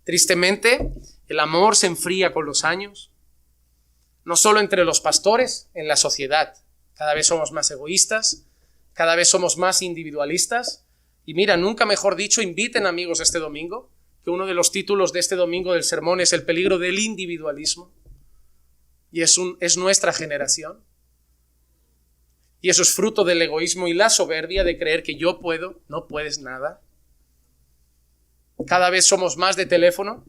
Tristemente, el amor se enfría con los años, no solo entre los pastores, en la sociedad. Cada vez somos más egoístas, cada vez somos más individualistas. Y mira, nunca mejor dicho, inviten amigos este domingo, que uno de los títulos de este domingo del sermón es el peligro del individualismo. Y es nuestra generación. Y eso es fruto del egoísmo y la soberbia de creer que yo puedo, no puedes nada. Cada vez somos más de teléfono.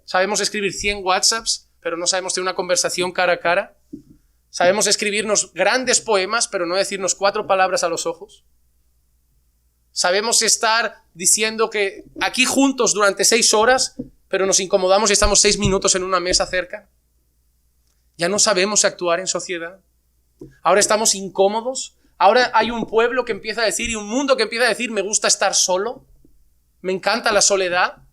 Sabemos escribir 100 WhatsApps, pero no sabemos tener una conversación cara a cara. Sabemos escribirnos grandes poemas, pero no decirnos 4 palabras a los ojos. Sabemos estar diciendo que aquí juntos durante 6 horas, pero nos incomodamos y estamos 6 minutos en una mesa cerca. Ya no sabemos actuar en sociedad. Ahora estamos incómodos. Ahora hay un pueblo que empieza a decir y un mundo que empieza a decir, me gusta estar solo. Me encanta la soledad.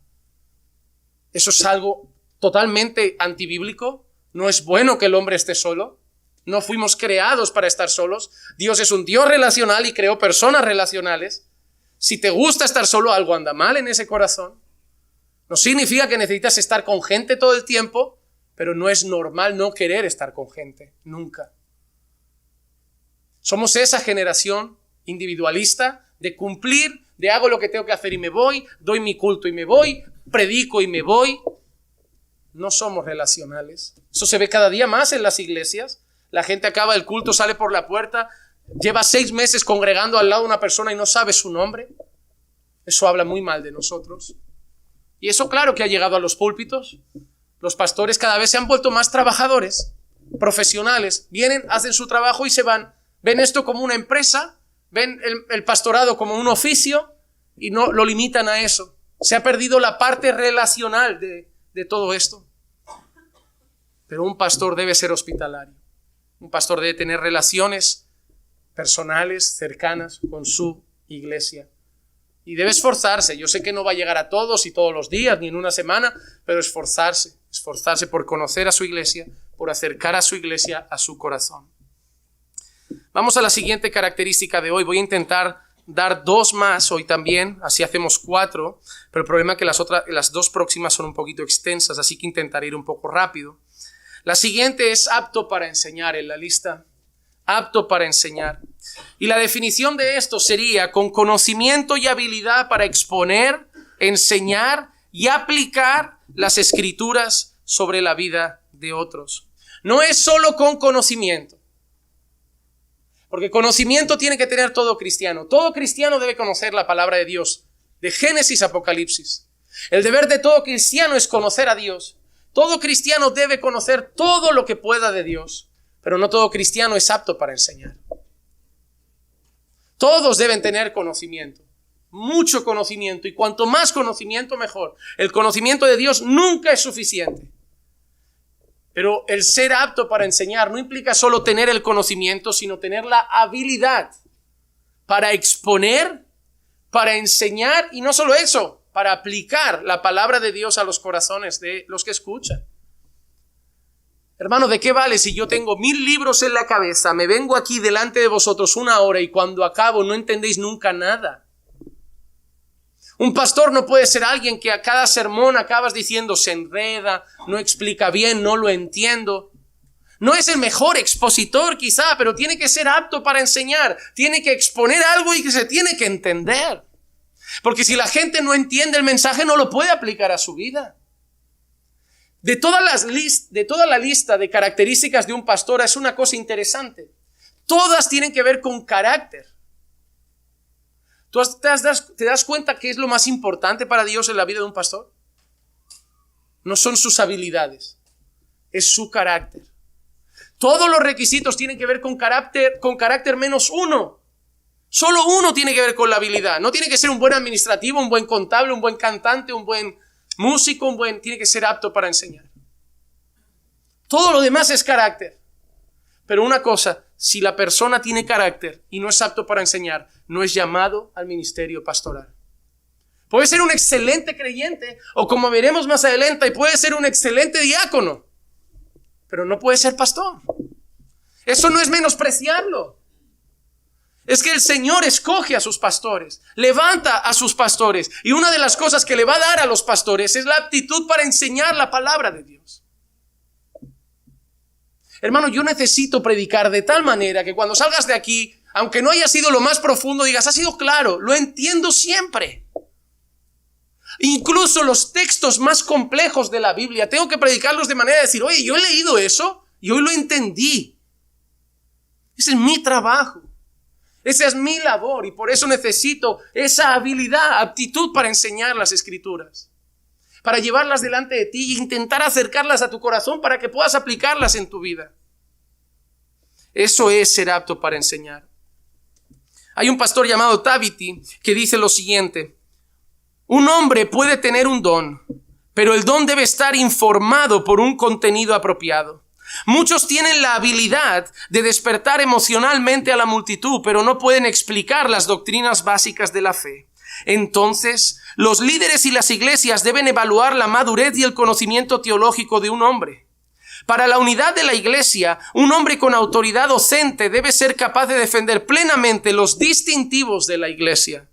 Eso es algo totalmente antibíblico. No es bueno que el hombre esté solo. No fuimos creados para estar solos. Dios es un Dios relacional y creó personas relacionales. Si te gusta estar solo, algo anda mal en ese corazón. No significa que necesitas estar con gente todo el tiempo, pero no es normal no querer estar con gente, nunca. Somos esa generación individualista de cumplir, de hago lo que tengo que hacer y me voy, doy mi culto y me voy, predico y me voy. No somos relacionales. Eso se ve cada día más en las iglesias. La gente acaba el culto, sale por la puerta, lleva 6 meses congregando al lado de una persona y no sabe su nombre. Eso habla muy mal de nosotros. Y eso claro que ha llegado a los púlpitos. Los pastores cada vez se han vuelto más trabajadores, profesionales. Vienen, hacen su trabajo y se van. Ven esto como una empresa, ven el pastorado como un oficio y no lo limitan a eso. Se ha perdido la parte relacional de todo esto. Pero un pastor debe ser hospitalario. Un pastor debe tener relaciones personales, cercanas con su iglesia. Y debe esforzarse. Yo sé que no va a llegar a todos y todos los días, ni en una semana, pero esforzarse por conocer a su iglesia, por acercar a su iglesia a su corazón. Vamos a la siguiente característica de hoy. Voy a intentar dar 2 más hoy también, así hacemos 4, pero el problema es que las 2 próximas son un poquito extensas, así que intentaré ir un poco rápido. La siguiente es apto para enseñar en la lista. Apto para enseñar. Y la definición de esto sería con conocimiento y habilidad para exponer, enseñar y aplicar las escrituras sobre la vida de otros. No es solo con conocimiento. Porque conocimiento tiene que tener todo cristiano. Todo cristiano debe conocer la palabra de Dios, de Génesis a Apocalipsis. El deber de todo cristiano es conocer a Dios. Todo cristiano debe conocer todo lo que pueda de Dios, pero no todo cristiano es apto para enseñar. Todos deben tener conocimiento, mucho conocimiento, y cuanto más conocimiento, mejor. El conocimiento de Dios nunca es suficiente. Pero el ser apto para enseñar no implica solo tener el conocimiento, sino tener la habilidad para exponer, para enseñar, y no solo eso, para aplicar la palabra de Dios a los corazones de los que escuchan. Hermano, ¿de qué vale si yo tengo 1000 libros en la cabeza, me vengo aquí delante de vosotros 1 hora y cuando acabo no entendéis nunca nada? Un pastor no puede ser alguien que a cada sermón acabas diciendo se enreda, no explica bien, no lo entiendo. No es el mejor expositor quizá, pero tiene que ser apto para enseñar, tiene que exponer algo y que se tiene que entender. Porque si la gente no entiende el mensaje, no lo puede aplicar a su vida. De toda la lista de características de un pastor es una cosa interesante. Todas tienen que ver con carácter. ¿Tú te das cuenta qué es lo más importante para Dios en la vida de un pastor? No son sus habilidades, es su carácter. Todos los requisitos tienen que ver con carácter menos uno. Solo uno tiene que ver con la habilidad. No tiene que ser un buen administrativo, un buen contable, un buen cantante, un buen músico, tiene que ser apto para enseñar. Todo lo demás es carácter. Pero una cosa, si la persona tiene carácter y no es apto para enseñar, no es llamado al ministerio pastoral. Puede ser un excelente creyente, o como veremos más adelante, puede ser un excelente diácono, pero no puede ser pastor. Eso no es menospreciarlo. Es que el Señor escoge a sus pastores, levanta a sus pastores, y una de las cosas que le va a dar a los pastores es la aptitud para enseñar la palabra de Dios. Hermano, yo necesito predicar de tal manera que cuando salgas de aquí, aunque no haya sido lo más profundo, digas, ha sido claro, lo entiendo siempre. Incluso los textos más complejos de la Biblia, tengo que predicarlos de manera de decir, oye, yo he leído eso y hoy lo entendí. Ese es mi trabajo. Esa es mi labor y por eso necesito esa habilidad, aptitud para enseñar las Escrituras. Para llevarlas delante de ti e intentar acercarlas a tu corazón para que puedas aplicarlas en tu vida. Eso es ser apto para enseñar. Hay un pastor llamado Tabiti que dice lo siguiente: un hombre puede tener un don, pero el don debe estar informado por un contenido apropiado. Muchos tienen la habilidad de despertar emocionalmente a la multitud, pero no pueden explicar las doctrinas básicas de la fe. Entonces, los líderes y las iglesias deben evaluar la madurez y el conocimiento teológico de un hombre. Para la unidad de la iglesia, un hombre con autoridad docente debe ser capaz de defender plenamente los distintivos de la iglesia.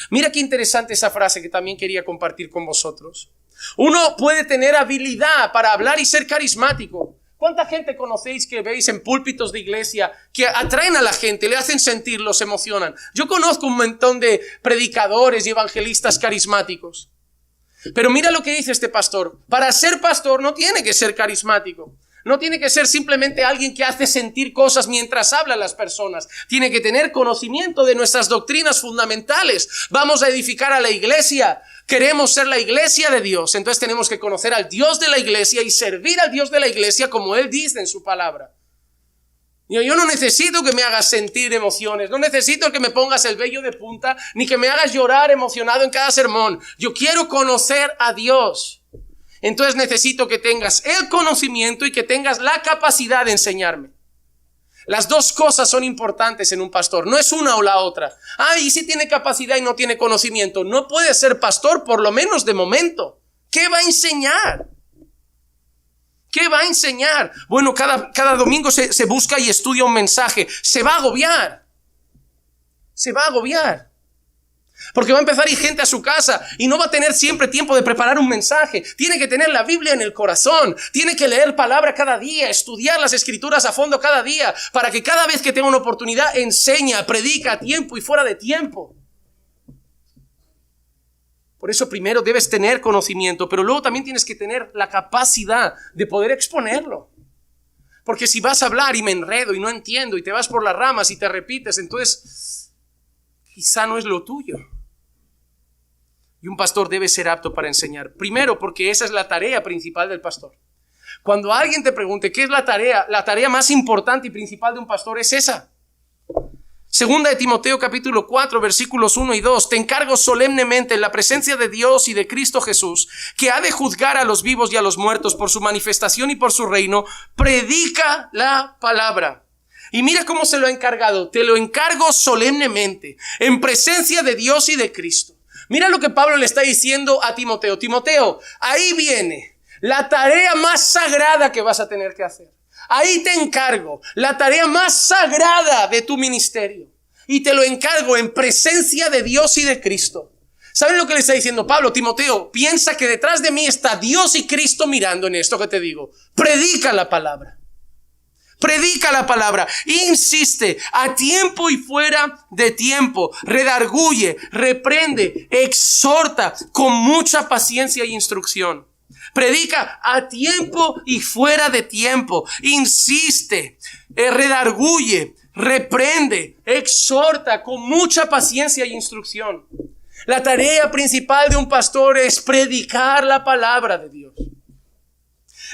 Mira qué interesante esa frase que también quería compartir con vosotros. Uno puede tener habilidad para hablar y ser carismático. ¿Cuánta gente conocéis que veis en púlpitos de iglesia que atraen a la gente, le hacen sentir, los emocionan? Yo conozco un montón de predicadores y evangelistas carismáticos. Pero mira lo que dice este pastor. Para ser pastor no tiene que ser carismático. No tiene que ser simplemente alguien que hace sentir cosas mientras habla a las personas. Tiene que tener conocimiento de nuestras doctrinas fundamentales. Vamos a edificar a la iglesia. Queremos ser la iglesia de Dios. Entonces tenemos que conocer al Dios de la iglesia y servir al Dios de la iglesia como Él dice en su palabra. Yo no necesito que me hagas sentir emociones. No necesito que me pongas el vello de punta ni que me hagas llorar emocionado en cada sermón. Yo quiero conocer a Dios. Entonces necesito que tengas el conocimiento y que tengas la capacidad de enseñarme. Las dos cosas son importantes en un pastor, no es una o la otra. Y si tiene capacidad y no tiene conocimiento, no puede ser pastor, por lo menos de momento. ¿Qué va a enseñar? ¿Qué va a enseñar? Bueno, cada domingo se busca y estudia un mensaje. Se va a agobiar. Se va a agobiar. Porque va a empezar a ir gente a su casa y no va a tener siempre tiempo de preparar un mensaje. Tiene que tener la Biblia en el corazón. Tiene que leer palabra cada día, estudiar las Escrituras a fondo cada día, para que cada vez que tenga una oportunidad enseña, predica a tiempo y fuera de tiempo. Por eso primero debes tener conocimiento, pero luego también tienes que tener la capacidad de poder exponerlo. Porque si vas a hablar y me enredo y no entiendo y te vas por las ramas y te repites, entonces quizá no es lo tuyo. Y un pastor debe ser apto para enseñar. Primero, porque esa es la tarea principal del pastor. Cuando alguien te pregunte qué es la tarea más importante y principal de un pastor es esa. Segunda de Timoteo capítulo 4 versículos 1 y 2. Te encargo solemnemente en la presencia de Dios y de Cristo Jesús, que ha de juzgar a los vivos y a los muertos por su manifestación y por su reino. Predica la palabra. Y mira cómo se lo ha encargado. Te lo encargo solemnemente en presencia de Dios y de Cristo. Mira lo que Pablo le está diciendo a Timoteo. Timoteo, ahí viene la tarea más sagrada que vas a tener que hacer. Ahí te encargo la tarea más sagrada de tu ministerio. Y te lo encargo en presencia de Dios y de Cristo. ¿Saben lo que le está diciendo Pablo? Timoteo, piensa que detrás de mí está Dios y Cristo mirando en esto que te digo. Predica la palabra. Predica la palabra, insiste a tiempo y fuera de tiempo, redarguye, reprende, exhorta con mucha paciencia y instrucción. Predica a tiempo y fuera de tiempo, insiste, redarguye, reprende, exhorta con mucha paciencia y instrucción. La tarea principal de un pastor es predicar la palabra de Dios.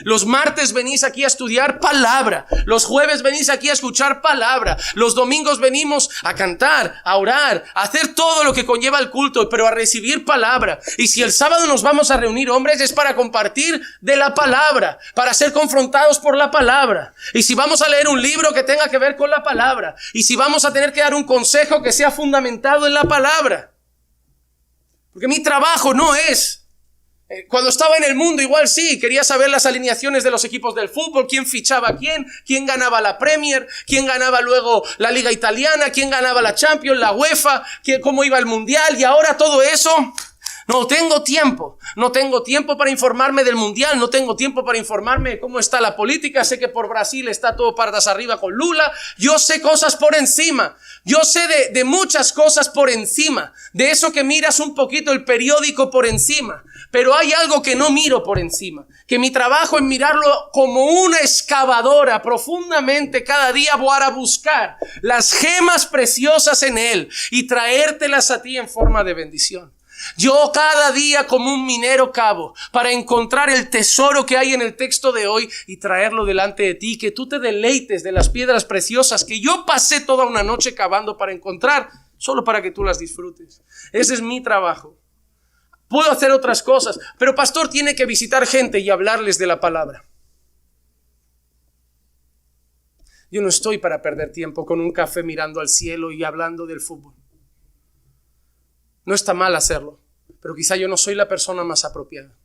Los martes venís aquí a estudiar palabra. Los jueves venís aquí a escuchar palabra. Los domingos venimos a cantar, a orar, a hacer todo lo que conlleva el culto, pero a recibir palabra. Y si el sábado nos vamos a reunir, hombres, es para compartir de la palabra, para ser confrontados por la palabra. Y si vamos a leer un libro que tenga que ver con la palabra. Y si vamos a tener que dar un consejo que sea fundamentado en la palabra. Porque mi trabajo no es... Cuando estaba en el mundo igual sí, quería saber las alineaciones de los equipos del fútbol, quién fichaba a quién ganaba la Premier, quién ganaba luego la Liga Italiana, quién ganaba la Champions, la UEFA, cómo iba el Mundial, y ahora todo eso... No tengo tiempo para informarme del mundial, no tengo tiempo para informarme de cómo está la política, sé que por Brasil está todo patas arriba con Lula, yo sé cosas por encima, yo sé de muchas cosas por encima, de eso que miras un poquito el periódico por encima, pero hay algo que no miro por encima, que mi trabajo es mirarlo como una excavadora profundamente cada día para buscar las gemas preciosas en él y traértelas a ti en forma de bendición. Yo cada día como un minero cavo para encontrar el tesoro que hay en el texto de hoy y traerlo delante de ti, que tú te deleites de las piedras preciosas que yo pasé toda una noche cavando para encontrar, solo para que tú las disfrutes. Ese es mi trabajo. Puedo hacer otras cosas, pero pastor tiene que visitar gente y hablarles de la palabra. Yo no estoy para perder tiempo con un café mirando al cielo y hablando del fútbol. No está mal hacerlo, pero quizá yo no soy la persona más apropiada.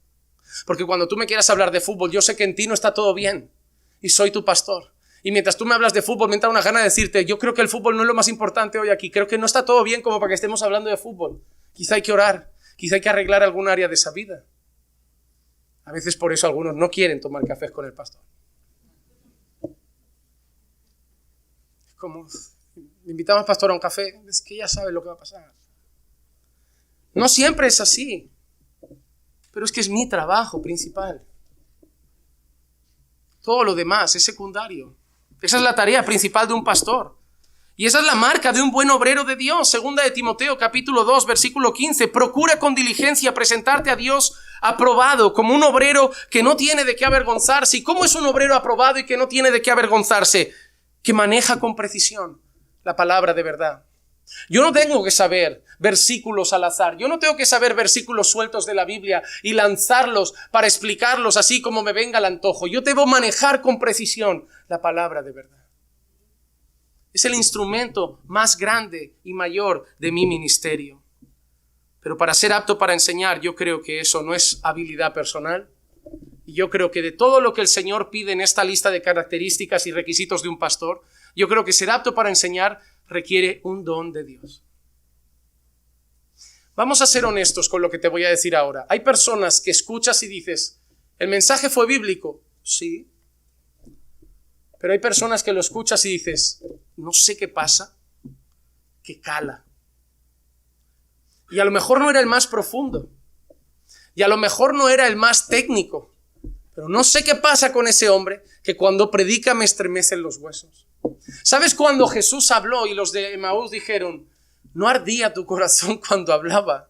Porque cuando tú me quieras hablar de fútbol, yo sé que en ti no está todo bien y soy tu pastor. Y mientras tú me hablas de fútbol, me entra una gana de decirte, yo creo que el fútbol no es lo más importante hoy aquí. Creo que no está todo bien como para que estemos hablando de fútbol. Quizá hay que orar, quizá hay que arreglar algún área de esa vida. A veces por eso algunos no quieren tomar cafés con el pastor. Es como, invitamos al pastor a un café, es que ya sabe lo que va a pasar. No siempre es así, pero es que es mi trabajo principal. Todo lo demás es secundario. Esa es la tarea principal de un pastor. Y esa es la marca de un buen obrero de Dios. Segunda de Timoteo, capítulo 2, versículo 15. Procura con diligencia presentarte a Dios aprobado, como un obrero que no tiene de qué avergonzarse. ¿Y cómo es un obrero aprobado y que no tiene de qué avergonzarse? Que maneja con precisión la palabra de verdad. Yo no tengo que saber versículos al azar. Yo no tengo que saber versículos sueltos de la Biblia y lanzarlos para explicarlos así como me venga el antojo. Yo debo manejar con precisión la palabra de verdad. Es el instrumento más grande y mayor de mi ministerio. Pero para ser apto para enseñar, yo creo que eso no es habilidad personal. Y yo creo que de todo lo que el Señor pide en esta lista de características y requisitos de un pastor, yo creo que ser apto para enseñar requiere un don de Dios. Vamos a ser honestos con lo que te voy a decir ahora. Hay personas que escuchas y dices, ¿el mensaje fue bíblico? Sí. Pero hay personas que lo escuchas y dices, no sé qué pasa, que cala. Y a lo mejor no era el más profundo. Y a lo mejor no era el más técnico. Pero no sé qué pasa con ese hombre que cuando predica me estremecen los huesos. ¿Sabes cuando Jesús habló y los de Emaús dijeron, no ardía tu corazón cuando hablaba?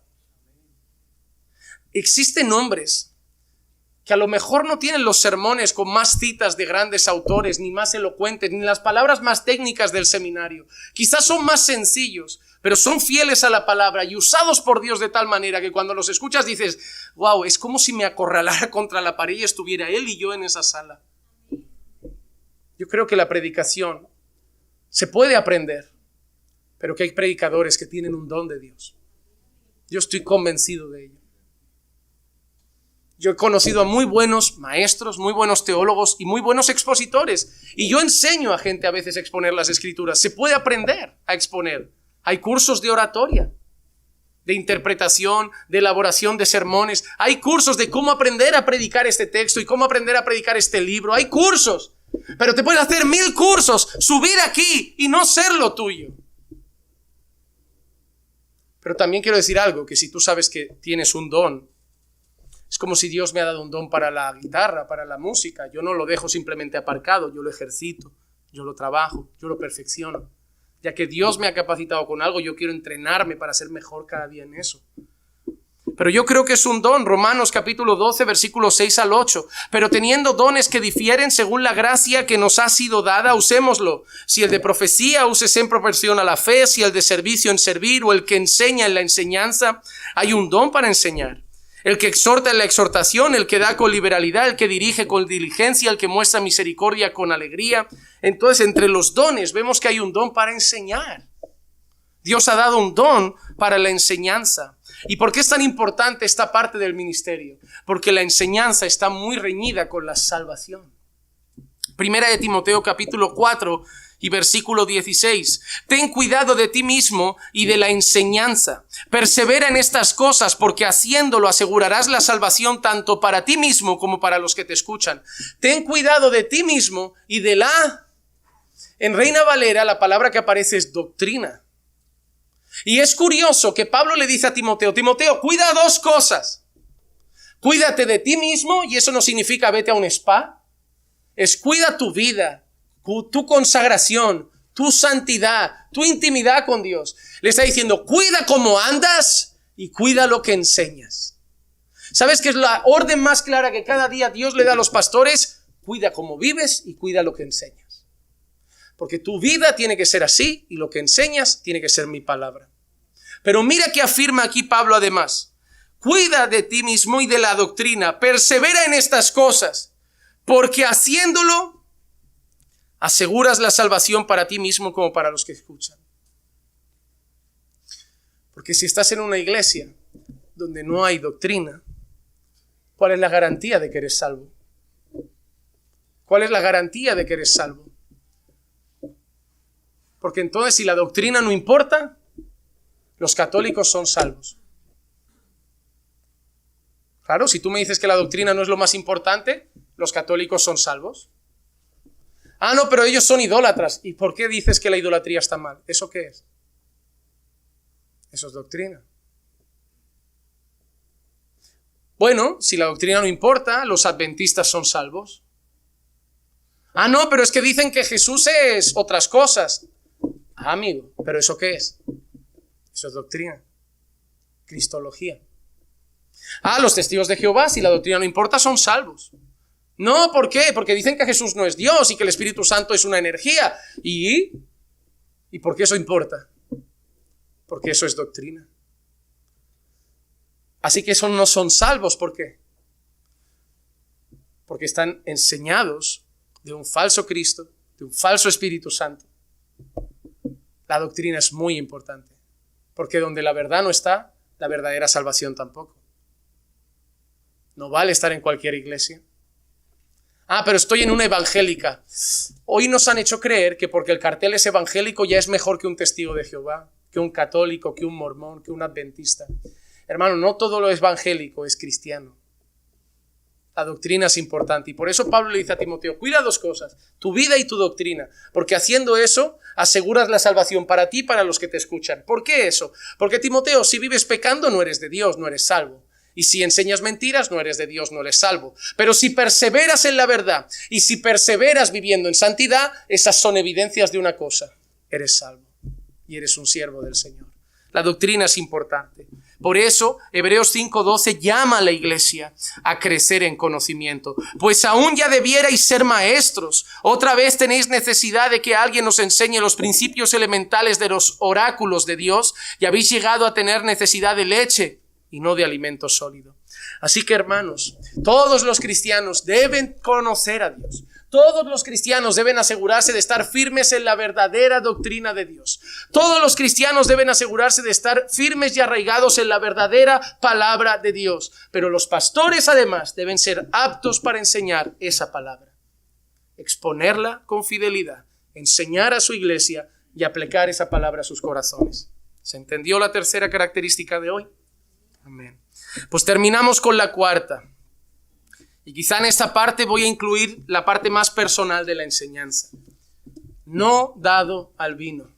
Existen hombres que a lo mejor no tienen los sermones con más citas de grandes autores, ni más elocuentes, ni las palabras más técnicas del seminario. Quizás son más sencillos, pero son fieles a la palabra y usados por Dios de tal manera que cuando los escuchas dices, wow, es como si me acorralara contra la pared y estuviera él y yo en esa sala. Yo creo que la predicación se puede aprender, pero que hay predicadores que tienen un don de Dios. Yo estoy convencido de ello. Yo he conocido a muy buenos maestros, muy buenos teólogos y muy buenos expositores. Y yo enseño a gente a veces a exponer las escrituras. Se puede aprender a exponer. Hay cursos de oratoria, de interpretación, de elaboración de sermones. Hay cursos de cómo aprender a predicar este texto y cómo aprender a predicar este libro. Hay cursos. Pero te puedes hacer 1000 cursos, subir aquí y no ser lo tuyo. Pero también quiero decir algo, que si tú sabes que tienes un don, es como si Dios me ha dado un don para la guitarra, para la música. Yo no lo dejo simplemente aparcado, yo lo ejercito, yo lo trabajo, yo lo perfecciono. Ya que Dios me ha capacitado con algo, yo quiero entrenarme para ser mejor cada día en eso. Pero yo creo que es un don. Romanos capítulo 12, versículos 6 al 8. Pero teniendo dones que difieren según la gracia que nos ha sido dada, usémoslo. Si el de profecía, úsese en proporción a la fe. Si el de servicio, en servir. O el que enseña, en la enseñanza. Hay un don para enseñar. El que exhorta en la exhortación, el que da con liberalidad, el que dirige con diligencia, el que muestra misericordia con alegría. Entonces, entre los dones vemos que hay un don para enseñar. Dios ha dado un don para la enseñanza. ¿Y por qué es tan importante esta parte del ministerio? Porque la enseñanza está muy reñida con la salvación. Primera de Timoteo capítulo 4 y versículo 16. Ten cuidado de ti mismo y de la enseñanza. Persevera en estas cosas, porque haciéndolo asegurarás la salvación tanto para ti mismo como para los que te escuchan. Ten cuidado de ti mismo y de la... En Reina Valera la palabra que aparece es doctrina. Y es curioso que Pablo le dice a Timoteo, Timoteo, cuida 2 cosas. Cuídate de ti mismo, y eso no significa vete a un spa. Es cuida tu vida, tu consagración, tu santidad, tu intimidad con Dios. Le está diciendo, cuida cómo andas y cuida lo que enseñas. ¿Sabes qué es la orden más clara que cada día Dios le da a los pastores? Cuida cómo vives y cuida lo que enseñas. Porque tu vida tiene que ser así y lo que enseñas tiene que ser mi palabra. Pero mira que afirma aquí Pablo además. Cuida de ti mismo y de la doctrina. Persevera en estas cosas. Porque haciéndolo, aseguras la salvación para ti mismo como para los que escuchan. Porque si estás en una iglesia donde no hay doctrina, ¿cuál es la garantía de que eres salvo? ¿Cuál es la garantía de que eres salvo? Porque entonces si la doctrina no importa, los católicos son salvos. Claro, si tú me dices que la doctrina no es lo más importante, los católicos son salvos. Ah, no, pero ellos son idólatras. ¿Y por qué dices que la idolatría está mal? ¿Eso qué es? Eso es doctrina. Bueno, si la doctrina no importa, los adventistas son salvos. Ah, no, pero es que dicen que Jesús es otras cosas. Ah, amigo, ¿pero eso qué es? Eso es doctrina. Cristología. Ah, los testigos de Jehová, si la doctrina no importa, son salvos. No, ¿por qué? Porque dicen que Jesús no es Dios y que el Espíritu Santo es una energía. ¿Y por qué eso importa? Porque eso es doctrina. Así que esos no son salvos. ¿Por qué? Porque están enseñados de un falso Cristo, de un falso Espíritu Santo. La doctrina es muy importante. Porque donde la verdad no está, la verdadera salvación tampoco. No vale estar en cualquier iglesia. Ah, pero estoy en una evangélica. Hoy nos han hecho creer que porque el cartel es evangélico ya es mejor que un testigo de Jehová, que un católico, que un mormón, que un adventista. Hermano, no todo lo evangélico es cristiano. La doctrina es importante y por eso Pablo le dice a Timoteo, cuida 2 cosas, tu vida y tu doctrina, porque haciendo eso aseguras la salvación para ti y para los que te escuchan. ¿Por qué eso? Porque Timoteo, si vives pecando no eres de Dios, no eres salvo. Y si enseñas mentiras no eres de Dios, no eres salvo. Pero si perseveras en la verdad y si perseveras viviendo en santidad, esas son evidencias de una cosa, eres salvo y eres un siervo del Señor. La doctrina es importante. Por eso, Hebreos 5:12 llama a la iglesia a crecer en conocimiento. Pues aún ya debierais ser maestros. Otra vez tenéis necesidad de que alguien os enseñe los principios elementales de los oráculos de Dios y habéis llegado a tener necesidad de leche y no de alimento sólido. Así que, hermanos, todos los cristianos deben conocer a Dios. Todos los cristianos deben asegurarse de estar firmes en la verdadera doctrina de Dios. Todos los cristianos deben asegurarse de estar firmes y arraigados en la verdadera palabra de Dios. Pero los pastores, además, deben ser aptos para enseñar esa palabra, exponerla con fidelidad, enseñar a su iglesia y aplicar esa palabra a sus corazones. ¿Se entendió la tercera característica de hoy? Amén. Pues terminamos con la cuarta. Y quizá en esta parte voy a incluir la parte más personal de la enseñanza. No dado al vino.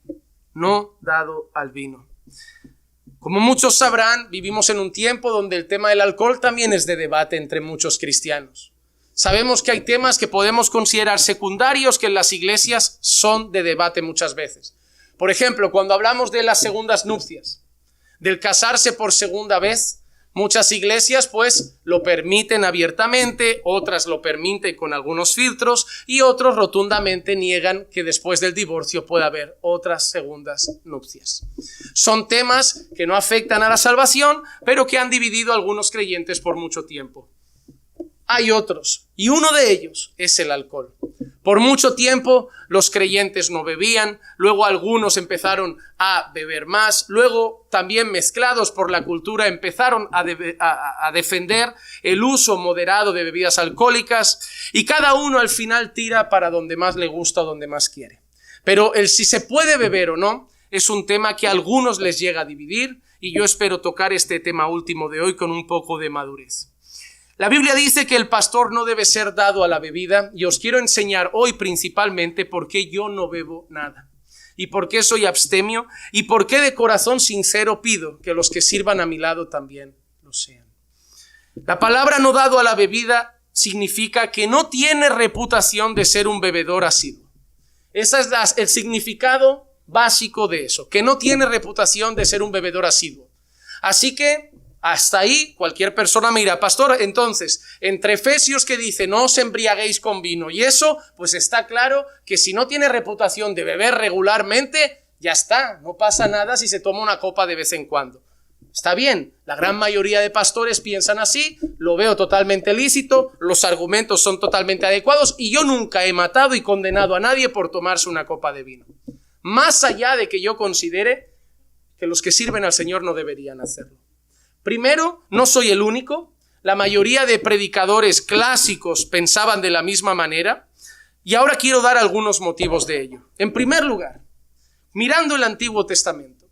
No dado al vino. Como muchos sabrán, vivimos en un tiempo donde el tema del alcohol también es de debate entre muchos cristianos. Sabemos que hay temas que podemos considerar secundarios que en las iglesias son de debate muchas veces. Por ejemplo, cuando hablamos de las segundas nupcias, del casarse por segunda vez, muchas iglesias pues lo permiten abiertamente, otras lo permiten con algunos filtros y otros rotundamente niegan que después del divorcio pueda haber otras segundas nupcias. Son temas que no afectan a la salvación, pero que han dividido a algunos creyentes por mucho tiempo. Hay otros, y uno de ellos es el alcohol. Por mucho tiempo los creyentes no bebían, luego algunos empezaron a beber más, luego también mezclados por la cultura empezaron a defender el uso moderado de bebidas alcohólicas y cada uno al final tira para donde más le gusta o donde más quiere. Pero el si se puede beber o no es un tema que a algunos les llega a dividir y yo espero tocar este tema último de hoy con un poco de madurez. La Biblia dice que el pastor no debe ser dado a la bebida y os quiero enseñar hoy principalmente por qué yo no bebo nada y por qué soy abstemio y por qué de corazón sincero pido que los que sirvan a mi lado también lo sean. La palabra no dado a la bebida significa que no tiene reputación de ser un bebedor asiduo. Ese es el significado básico de eso, que no tiene reputación de ser un bebedor asiduo. Así que hasta ahí cualquier persona me dirá, pastor, entonces, entre Efesios que dice no os embriaguéis con vino y eso, pues está claro que si no tiene reputación de beber regularmente, ya está, no pasa nada si se toma una copa de vez en cuando. Está bien, la gran mayoría de pastores piensan así, lo veo totalmente lícito, los argumentos son totalmente adecuados y yo nunca he matado y condenado a nadie por tomarse una copa de vino. Más allá de que yo considere que los que sirven al Señor no deberían hacerlo. Primero, no soy el único. La mayoría de predicadores clásicos pensaban de la misma manera. Y ahora quiero dar algunos motivos de ello. En primer lugar, mirando el Antiguo Testamento,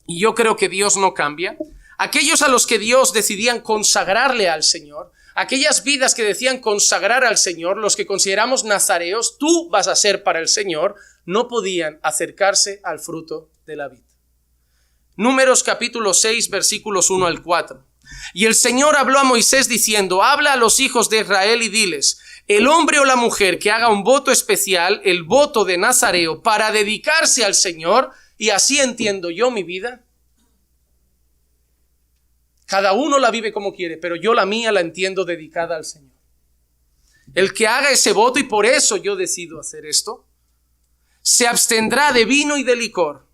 y yo creo que Dios no cambia, aquellos a los que Dios decidían consagrarle al Señor, aquellas vidas que decían consagrar al Señor, los que consideramos nazareos, tú vas a ser para el Señor, no podían acercarse al fruto de la vid. Números capítulo 6 versículos 1 al 4. Y el Señor habló a Moisés diciendo, habla a los hijos de Israel y diles, el hombre o la mujer que haga un voto especial, el voto de nazareo, para dedicarse al Señor, y así entiendo yo mi vida. Cada uno la vive como quiere, pero yo la mía la entiendo dedicada al Señor. El que haga ese voto, y por eso yo decido hacer esto, se abstendrá de vino y de licor.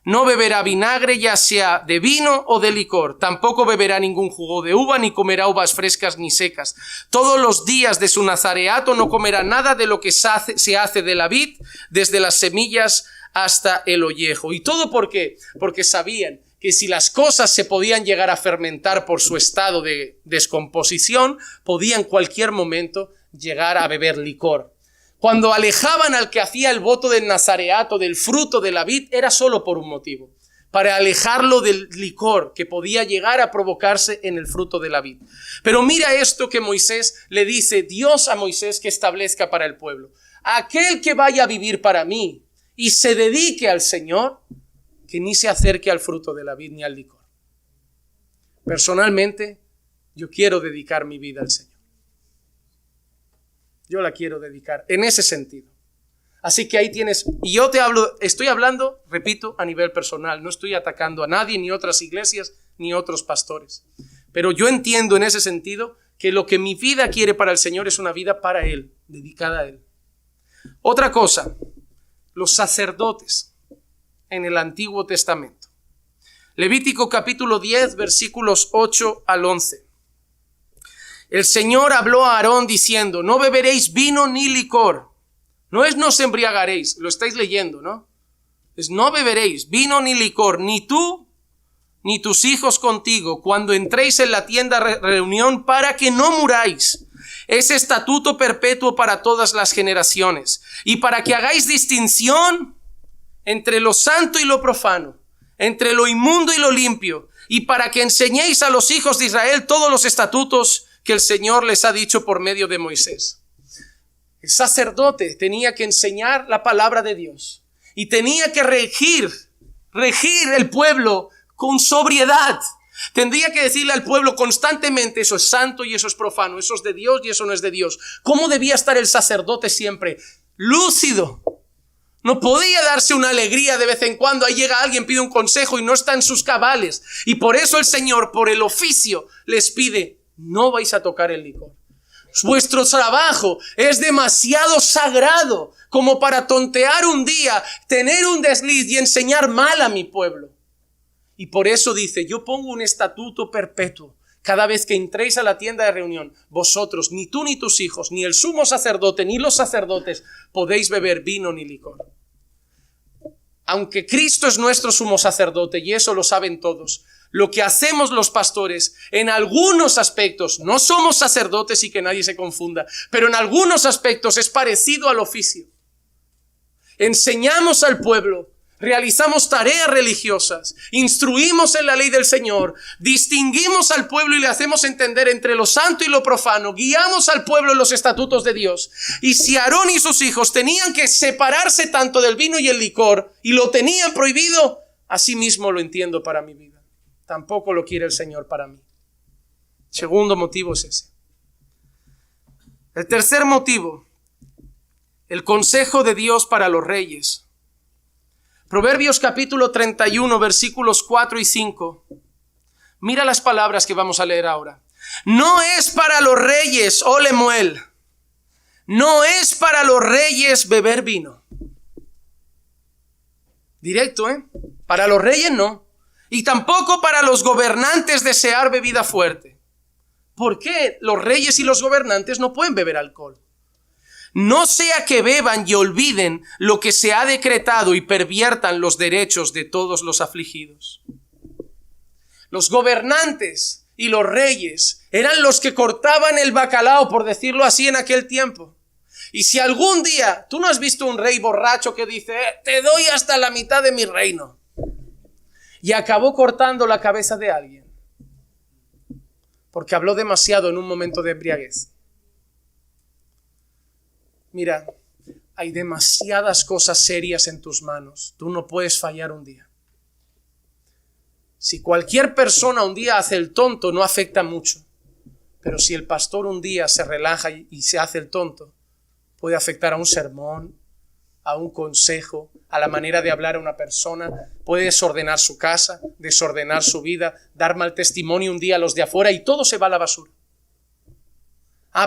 No beberá vinagre, ya sea de vino o de licor. Tampoco beberá ningún jugo de uva, ni comerá uvas frescas ni secas. Todos los días de su nazareato no comerá nada de lo que se hace de la vid, desde las semillas hasta el ollejo. ¿Y todo por qué? Porque sabían que si las cosas se podían llegar a fermentar por su estado de descomposición, podían en cualquier momento llegar a beber licor. Cuando alejaban al que hacía el voto del nazareato del fruto de la vid, era solo por un motivo, para alejarlo del licor que podía llegar a provocarse en el fruto de la vid. Pero mira esto que Moisés le dice Dios a Moisés que establezca para el pueblo. Aquel que vaya a vivir para mí y se dedique al Señor, que ni se acerque al fruto de la vid ni al licor. Personalmente, yo quiero dedicar mi vida al Señor. Yo la quiero dedicar en ese sentido. Así que ahí tienes, y yo estoy hablando, repito, a nivel personal, no estoy atacando a nadie ni otras iglesias, ni otros pastores. Pero yo entiendo en ese sentido que lo que mi vida quiere para el Señor es una vida para Él, dedicada a Él. Otra cosa, los sacerdotes en el Antiguo Testamento. Levítico capítulo 10, versículos 8 al 11. El Señor habló a Aarón diciendo: no beberéis vino ni licor. No es no os embriagaréis, lo estáis leyendo, ¿no? Es no beberéis vino ni licor, ni tú ni tus hijos contigo, cuando entréis en la tienda de reunión, para que no muráis. Es estatuto perpetuo para todas las generaciones, y para que hagáis distinción entre lo santo y lo profano, entre lo inmundo y lo limpio, y para que enseñéis a los hijos de Israel todos los estatutos que el Señor les ha dicho por medio de Moisés. El sacerdote tenía que enseñar la palabra de Dios y tenía que regir el pueblo con sobriedad. Tendría que decirle al pueblo constantemente: eso es santo y eso es profano, eso es de Dios y eso no es de Dios. ¿Cómo debía estar el sacerdote siempre? Lúcido. No podía darse una alegría de vez en cuando. Ahí llega alguien, pide un consejo y no está en sus cabales. Y por eso el Señor, por el oficio, les pide: no vais a tocar el licor. Vuestro trabajo es demasiado sagrado como para tontear un día, tener un desliz y enseñar mal a mi pueblo. Y por eso dice: yo pongo un estatuto perpetuo. Cada vez que entréis a la tienda de reunión, vosotros, ni tú ni tus hijos, ni el sumo sacerdote, ni los sacerdotes, podéis beber vino ni licor. Aunque Cristo es nuestro sumo sacerdote, y eso lo saben todos, lo que hacemos los pastores, en algunos aspectos, no somos sacerdotes y que nadie se confunda, pero en algunos aspectos es parecido al oficio. Enseñamos al pueblo, realizamos tareas religiosas, instruimos en la ley del Señor, distinguimos al pueblo y le hacemos entender entre lo santo y lo profano, guiamos al pueblo en los estatutos de Dios. Y si Aarón y sus hijos tenían que separarse tanto del vino y el licor y lo tenían prohibido, así mismo lo entiendo para mi vida. Tampoco lo quiere el Señor para mí. Segundo motivo es ese. El tercer motivo, el consejo de Dios para los reyes. Proverbios capítulo 31, versículos 4 y 5. Mira las palabras que vamos a leer ahora. No es para los reyes, oh Lemuel, no es para los reyes beber vino. Directo, Para los reyes no. Y tampoco para los gobernantes desear bebida fuerte. ¿Por qué los reyes y los gobernantes no pueden beber alcohol? No sea que beban y olviden lo que se ha decretado y perviertan los derechos de todos los afligidos. Los gobernantes y los reyes eran los que cortaban el bacalao, por decirlo así, en aquel tiempo. Y si algún día tú no has visto un rey borracho que dice: te doy hasta la mitad de mi reino, y acabó cortando la cabeza de alguien porque habló demasiado en un momento de embriaguez. Mira, hay demasiadas cosas serias en tus manos. Tú no puedes fallar un día. Si cualquier persona un día hace el tonto, no afecta mucho. Pero si el pastor un día se relaja y se hace el tonto, puede afectar a un sermón, a un consejo, a la manera de hablar a una persona. Puede desordenar su casa, desordenar su vida, dar mal testimonio un día a los de afuera y todo se va a la basura.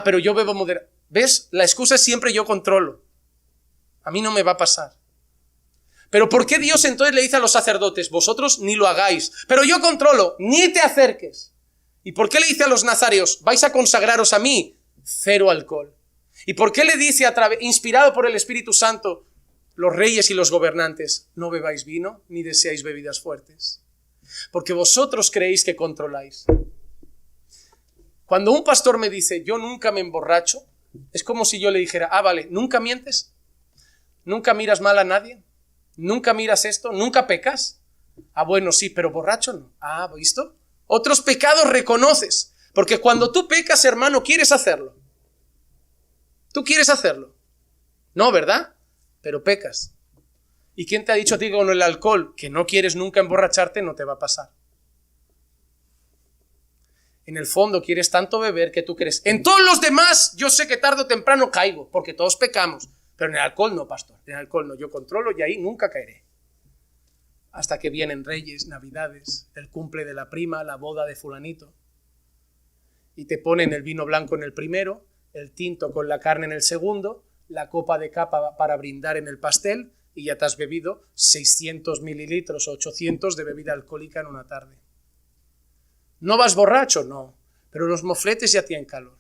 Pero yo bebo moderado. ¿Ves? La excusa es siempre: yo controlo. A mí no me va a pasar. Pero ¿por qué Dios entonces le dice a los sacerdotes: vosotros ni lo hagáis? Pero yo controlo, ni te acerques. ¿Y por qué le dice a los nazareos: vais a consagraros a mí? Cero alcohol. ¿Y por qué le dice, inspirado por el Espíritu Santo, los reyes y los gobernantes: no bebáis vino ni deseáis bebidas fuertes? Porque vosotros creéis que controláis. Cuando un pastor me dice: yo nunca me emborracho, es como si yo le dijera: vale, ¿nunca mientes? ¿Nunca miras mal a nadie? ¿Nunca miras esto? ¿Nunca pecas? Bueno, sí, pero borracho no. ¿Visto? Otros pecados reconoces, porque cuando tú pecas, hermano, quieres hacerlo. Tú quieres hacerlo. No, ¿verdad? Pero pecas. ¿Y quién te ha dicho a ti con el alcohol que no quieres nunca emborracharte? No te va a pasar. En el fondo quieres tanto beber que tú crees: en todos los demás yo sé que tarde o temprano caigo, porque todos pecamos. Pero en el alcohol no, pastor. En el alcohol no. Yo controlo y ahí nunca caeré. hasta que vienen Reyes, Navidades, el cumple de la prima, la boda de fulanito. Y te ponen el vino blanco en el primero, el tinto con la carne en el segundo, la copa de capa para brindar en el pastel, y ya te has bebido 600 mililitros o 800 de bebida alcohólica en una tarde. ¿No vas borracho? No, pero los mofletes ya tienen calor.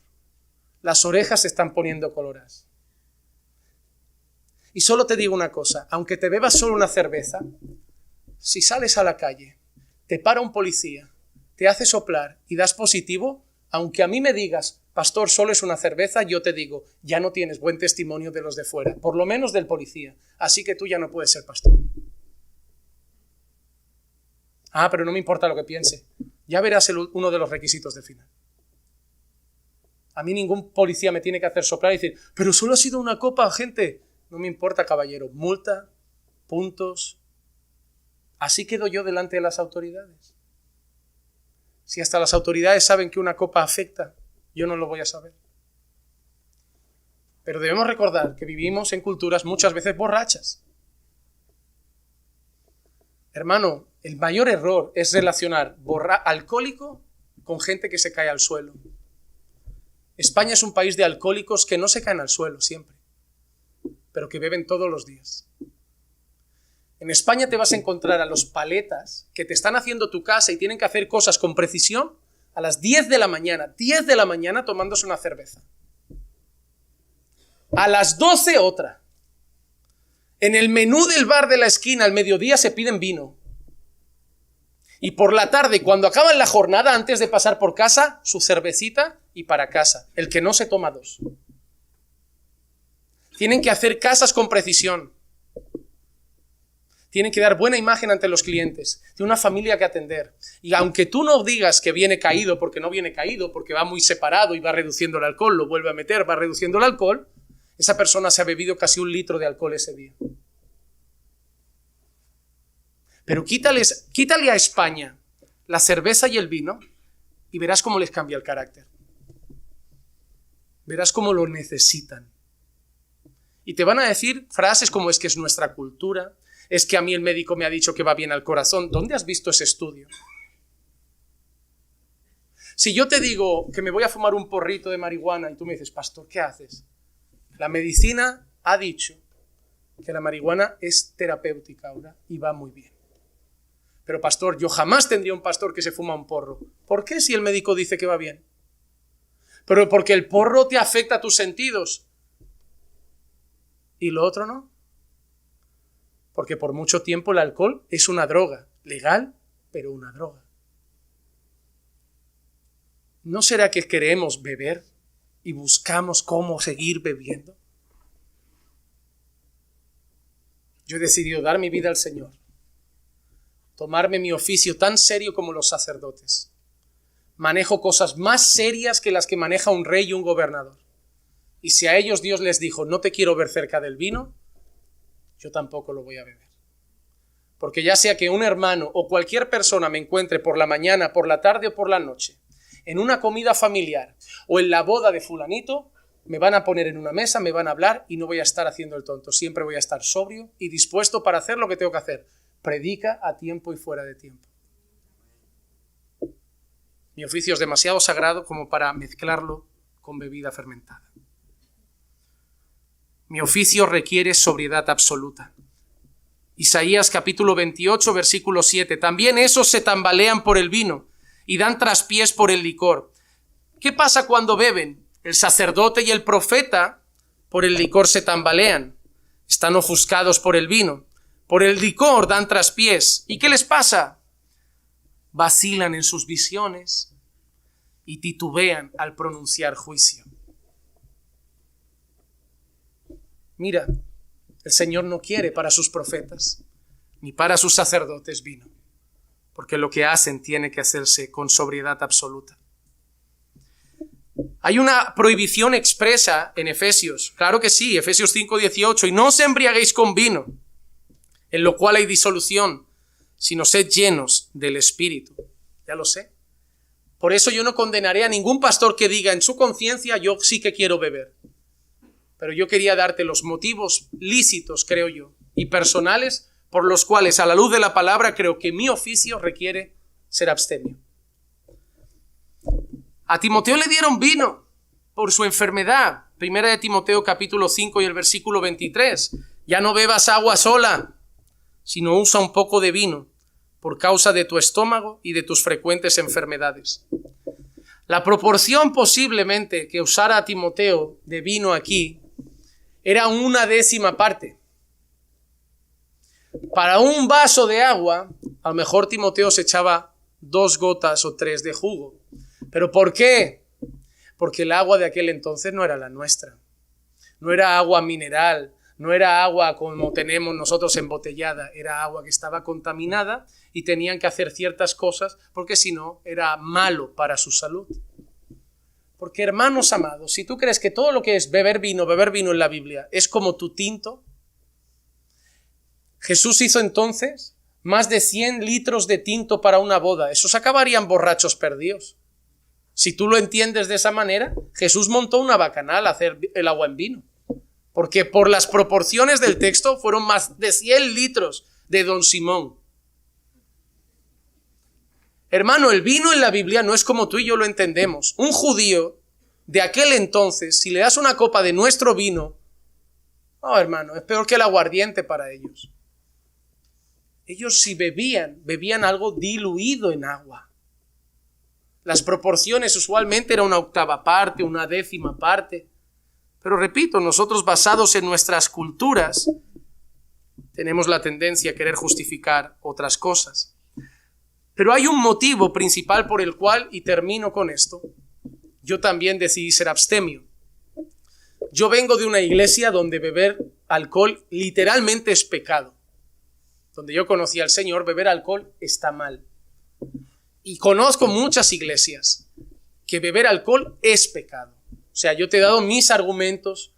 Las orejas se están poniendo coloradas. Y solo te digo una cosa, aunque te bebas solo una cerveza, si sales a la calle, te para un policía, te hace soplar y das positivo, aunque a mí me digas, pastor, solo es una cerveza, yo te digo, ya no tienes buen testimonio de los de fuera, por lo menos del policía, así que tú ya no puedes ser pastor. Ah, pero no me importa lo que piense, ya verás uno de los requisitos de final. A mí ningún policía me tiene que hacer soplar y decir, pero solo ha sido una copa, gente. No me importa, caballero, multa, puntos. Así quedo yo delante de las autoridades. Si hasta las autoridades saben que una copa afecta, yo no lo voy a saber. Pero debemos recordar que vivimos en culturas muchas veces borrachas. Hermano, el mayor error es relacionar alcohólico con gente que se cae al suelo. España es un país de alcohólicos que no se caen al suelo siempre, pero que beben todos los días. En España te vas a encontrar a los paletas que te están haciendo tu casa y tienen que hacer cosas con precisión a las 10 de la mañana tomándose una cerveza. A las 12 otra. En el menú del bar de la esquina al mediodía se piden vino. Y por la tarde, cuando acaban la jornada, antes de pasar por casa, su cervecita y para casa. El que no se toma dos. Tienen que hacer casas con precisión. Tienen que dar buena imagen ante los clientes. Tiene una familia que atender. Y aunque tú no digas que viene caído, porque no viene caído, porque va muy separado y va reduciendo el alcohol, lo vuelve a meter, va reduciendo el alcohol, esa persona se ha bebido casi 1 litro de alcohol ese día. Pero quítale a España la cerveza y el vino y verás cómo les cambia el carácter. Verás cómo lo necesitan. Y te van a decir frases como es que es nuestra cultura, es que a mí el médico me ha dicho que va bien al corazón. ¿Dónde has visto ese estudio? Si yo te digo que me voy a fumar un porrito de marihuana y tú me dices, pastor, ¿qué haces? La medicina ha dicho que la marihuana es terapéutica ahora y va muy bien. Pero pastor, yo jamás tendría un pastor que se fuma un porro. ¿Por qué si el médico dice que va bien? Pero porque el porro te afecta a tus sentidos. ¿Y lo otro no? Porque por mucho tiempo el alcohol es una droga, legal, pero una droga. ¿No será que queremos beber y buscamos cómo seguir bebiendo? Yo he decidido dar mi vida al Señor, tomarme mi oficio tan serio como los sacerdotes. Manejo cosas más serias que las que maneja un rey y un gobernador. Y si a ellos Dios les dijo, no te quiero ver cerca del vino, yo tampoco lo voy a beber. Porque ya sea que un hermano o cualquier persona me encuentre por la mañana, por la tarde o por la noche, en una comida familiar o en la boda de fulanito, me van a poner en una mesa, me van a hablar y no voy a estar haciendo el tonto. Siempre voy a estar sobrio y dispuesto para hacer lo que tengo que hacer. Predica a tiempo y fuera de tiempo. Mi oficio es demasiado sagrado como para mezclarlo con bebida fermentada. Mi oficio requiere sobriedad absoluta. Isaías capítulo 28, versículo 7. También esos se tambalean por el vino y dan traspiés por el licor. ¿Qué pasa cuando beben? El sacerdote y el profeta por el licor se tambalean. Están ofuscados por el vino. Por el licor dan traspiés. ¿Y qué les pasa? Vacilan en sus visiones y titubean al pronunciar juicio. Mira, el Señor no quiere para sus profetas ni para sus sacerdotes vino, porque lo que hacen tiene que hacerse con sobriedad absoluta. Hay una prohibición expresa en Efesios, claro que sí, Efesios 5:18, y no os embriaguéis con vino, en lo cual hay disolución, sino sed llenos del Espíritu. Ya lo sé. Por eso yo no condenaré a ningún pastor que diga en su conciencia, yo sí que quiero beber. Pero yo quería darte los motivos lícitos, creo yo, y personales por los cuales, a la luz de la palabra, creo que mi oficio requiere ser abstemio. A Timoteo le dieron vino por su enfermedad. Primera de Timoteo capítulo 5 y el versículo 23. Ya no bebas agua sola, sino usa un poco de vino por causa de tu estómago y de tus frecuentes enfermedades. La proporción posiblemente que usara a Timoteo de vino aquí era 1/10 parte. Para un vaso de agua, a lo mejor Timoteo se echaba 2 gotas o 3 de jugo. ¿Pero por qué? Porque el agua de aquel entonces no era la nuestra. No era agua mineral, no era agua como tenemos nosotros embotellada, era agua que estaba contaminada y tenían que hacer ciertas cosas porque si no era malo para su salud. Porque, hermanos amados, si tú crees que todo lo que es beber vino en la Biblia es como tu tinto, Jesús hizo entonces más de 100 litros de tinto para una boda. Esos acabarían borrachos perdidos. Si tú lo entiendes de esa manera, Jesús montó una bacanal a hacer el agua en vino. Porque por las proporciones del texto fueron más de 100 litros de Don Simón. Hermano, el vino en la Biblia no es como tú y yo lo entendemos. Un judío de aquel entonces, si le das una copa de nuestro vino, hermano, es peor que el aguardiente para ellos. Ellos si bebían algo diluido en agua. Las proporciones usualmente eran 1/8 parte, 1/10 parte. Pero repito, nosotros basados en nuestras culturas, tenemos la tendencia a querer justificar otras cosas. Pero hay un motivo principal por el cual, y termino con esto, yo también decidí ser abstemio. Yo vengo de una iglesia donde beber alcohol literalmente es pecado. Donde yo conocí al Señor, beber alcohol está mal. Y conozco muchas iglesias que beber alcohol es pecado. O sea, yo te he dado mis argumentos,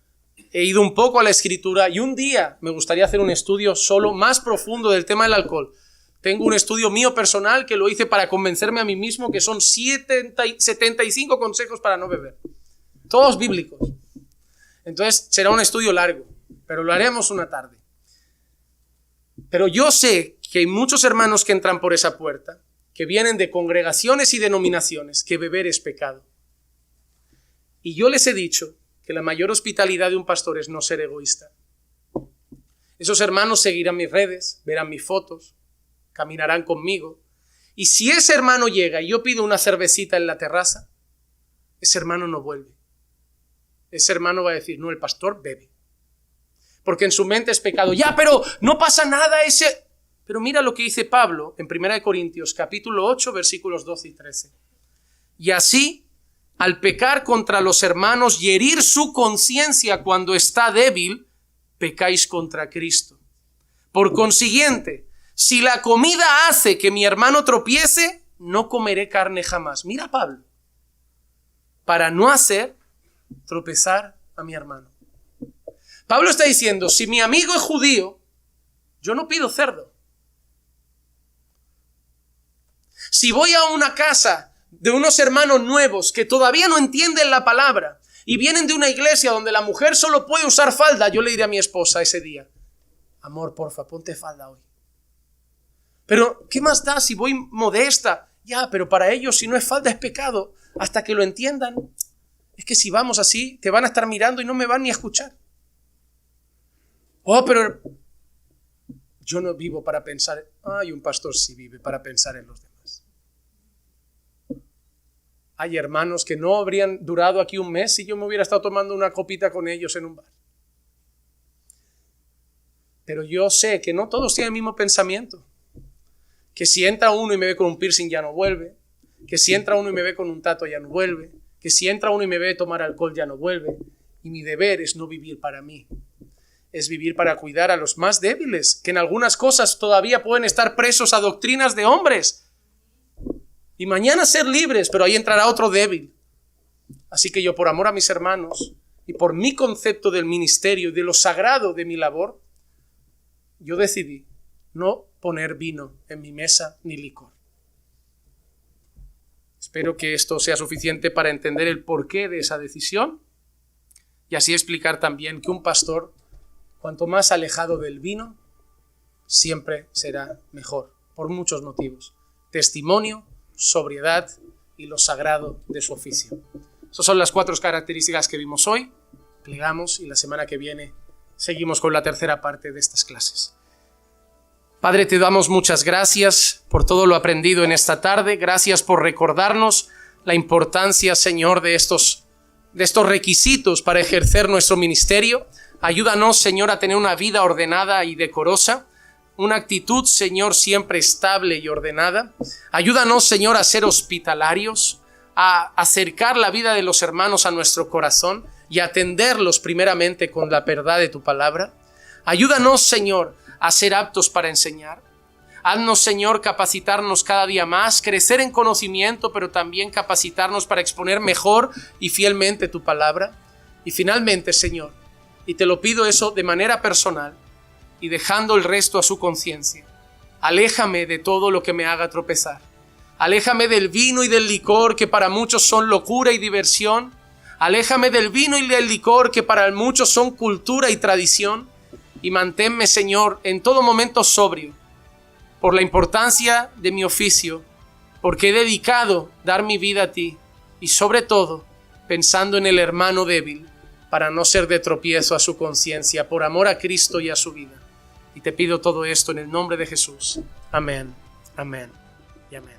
he ido un poco a la escritura y un día me gustaría hacer un estudio solo más profundo del tema del alcohol. Tengo un estudio mío personal que lo hice para convencerme a mí mismo que son 75 consejos para no beber. Todos bíblicos. Entonces será un estudio largo, pero lo haremos una tarde. Pero yo sé que hay muchos hermanos que entran por esa puerta, que vienen de congregaciones y denominaciones, que beber es pecado. Y yo les he dicho que la mayor hospitalidad de un pastor es no ser egoísta. Esos hermanos seguirán mis redes, verán mis fotos, caminarán conmigo. Y si ese hermano llega y yo pido una cervecita en la terraza, ese hermano no vuelve. Ese hermano va a decir, no, el pastor bebe. Porque en su mente es pecado. Ya, pero no pasa nada ese... Pero mira lo que dice Pablo en 1 Corintios capítulo 8, versículos 12 y 13. Y así, al pecar contra los hermanos y herir su conciencia cuando está débil, pecáis contra Cristo. Por consiguiente, si la comida hace que mi hermano tropiece, no comeré carne jamás. Mira Pablo, para no hacer tropezar a mi hermano. Pablo está diciendo, si mi amigo es judío, yo no pido cerdo. Si voy a una casa de unos hermanos nuevos que todavía no entienden la palabra y vienen de una iglesia donde la mujer solo puede usar falda, yo le diré a mi esposa ese día, amor, porfa, ponte falda hoy. Pero, ¿qué más da si voy modesta? Ya, pero para ellos si no es falda es pecado. Hasta que lo entiendan, es que si vamos así, te van a estar mirando y no me van ni a escuchar. Pero yo no vivo para pensar, y un pastor sí vive para pensar en los demás. Hay hermanos que no habrían durado aquí un mes si yo me hubiera estado tomando una copita con ellos en un bar. Pero yo sé que no todos tienen el mismo pensamiento. Que si entra uno y me ve con un piercing ya no vuelve. Que si entra uno y me ve con un tatu ya no vuelve. Que si entra uno y me ve tomar alcohol ya no vuelve. Y mi deber es no vivir para mí. Es vivir para cuidar a los más débiles, que en algunas cosas todavía pueden estar presos a doctrinas de hombres. Y mañana ser libres, pero ahí entrará otro débil. Así que yo, por amor a mis hermanos y por mi concepto del ministerio y de lo sagrado de mi labor, yo decidí no poner vino en mi mesa ni licor. Espero que esto sea suficiente para entender el porqué de esa decisión y así explicar también que un pastor, cuanto más alejado del vino, siempre será mejor, por muchos motivos. Testimonio, sobriedad y lo sagrado de su oficio. Esas son las 4 características que vimos hoy. Plegamos y la semana que viene seguimos con la tercera parte de estas clases. Padre, te damos muchas gracias por todo lo aprendido en esta tarde. Gracias por recordarnos la importancia, Señor, de estos requisitos para ejercer nuestro ministerio. Ayúdanos, Señor, a tener una vida ordenada y decorosa, una actitud, Señor, siempre estable y ordenada. Ayúdanos, Señor, a ser hospitalarios, a acercar la vida de los hermanos a nuestro corazón y atenderlos primeramente con la verdad de tu palabra. Ayúdanos, Señor, a ser aptos para enseñar. Haznos, Señor, capacitarnos cada día más, crecer en conocimiento, pero también capacitarnos para exponer mejor y fielmente tu palabra. Y finalmente, Señor, y te lo pido eso de manera personal y dejando el resto a su conciencia, aléjame de todo lo que me haga tropezar. Aléjame del vino y del licor que para muchos son locura y diversión. Aléjame del vino y del licor que para muchos son cultura y tradición. Y manténme, Señor, en todo momento sobrio, por la importancia de mi oficio, porque he dedicado dar mi vida a ti, y sobre todo, pensando en el hermano débil, para no ser de tropiezo a su conciencia, por amor a Cristo y a su vida. Y te pido todo esto en el nombre de Jesús. Amén, amén y amén.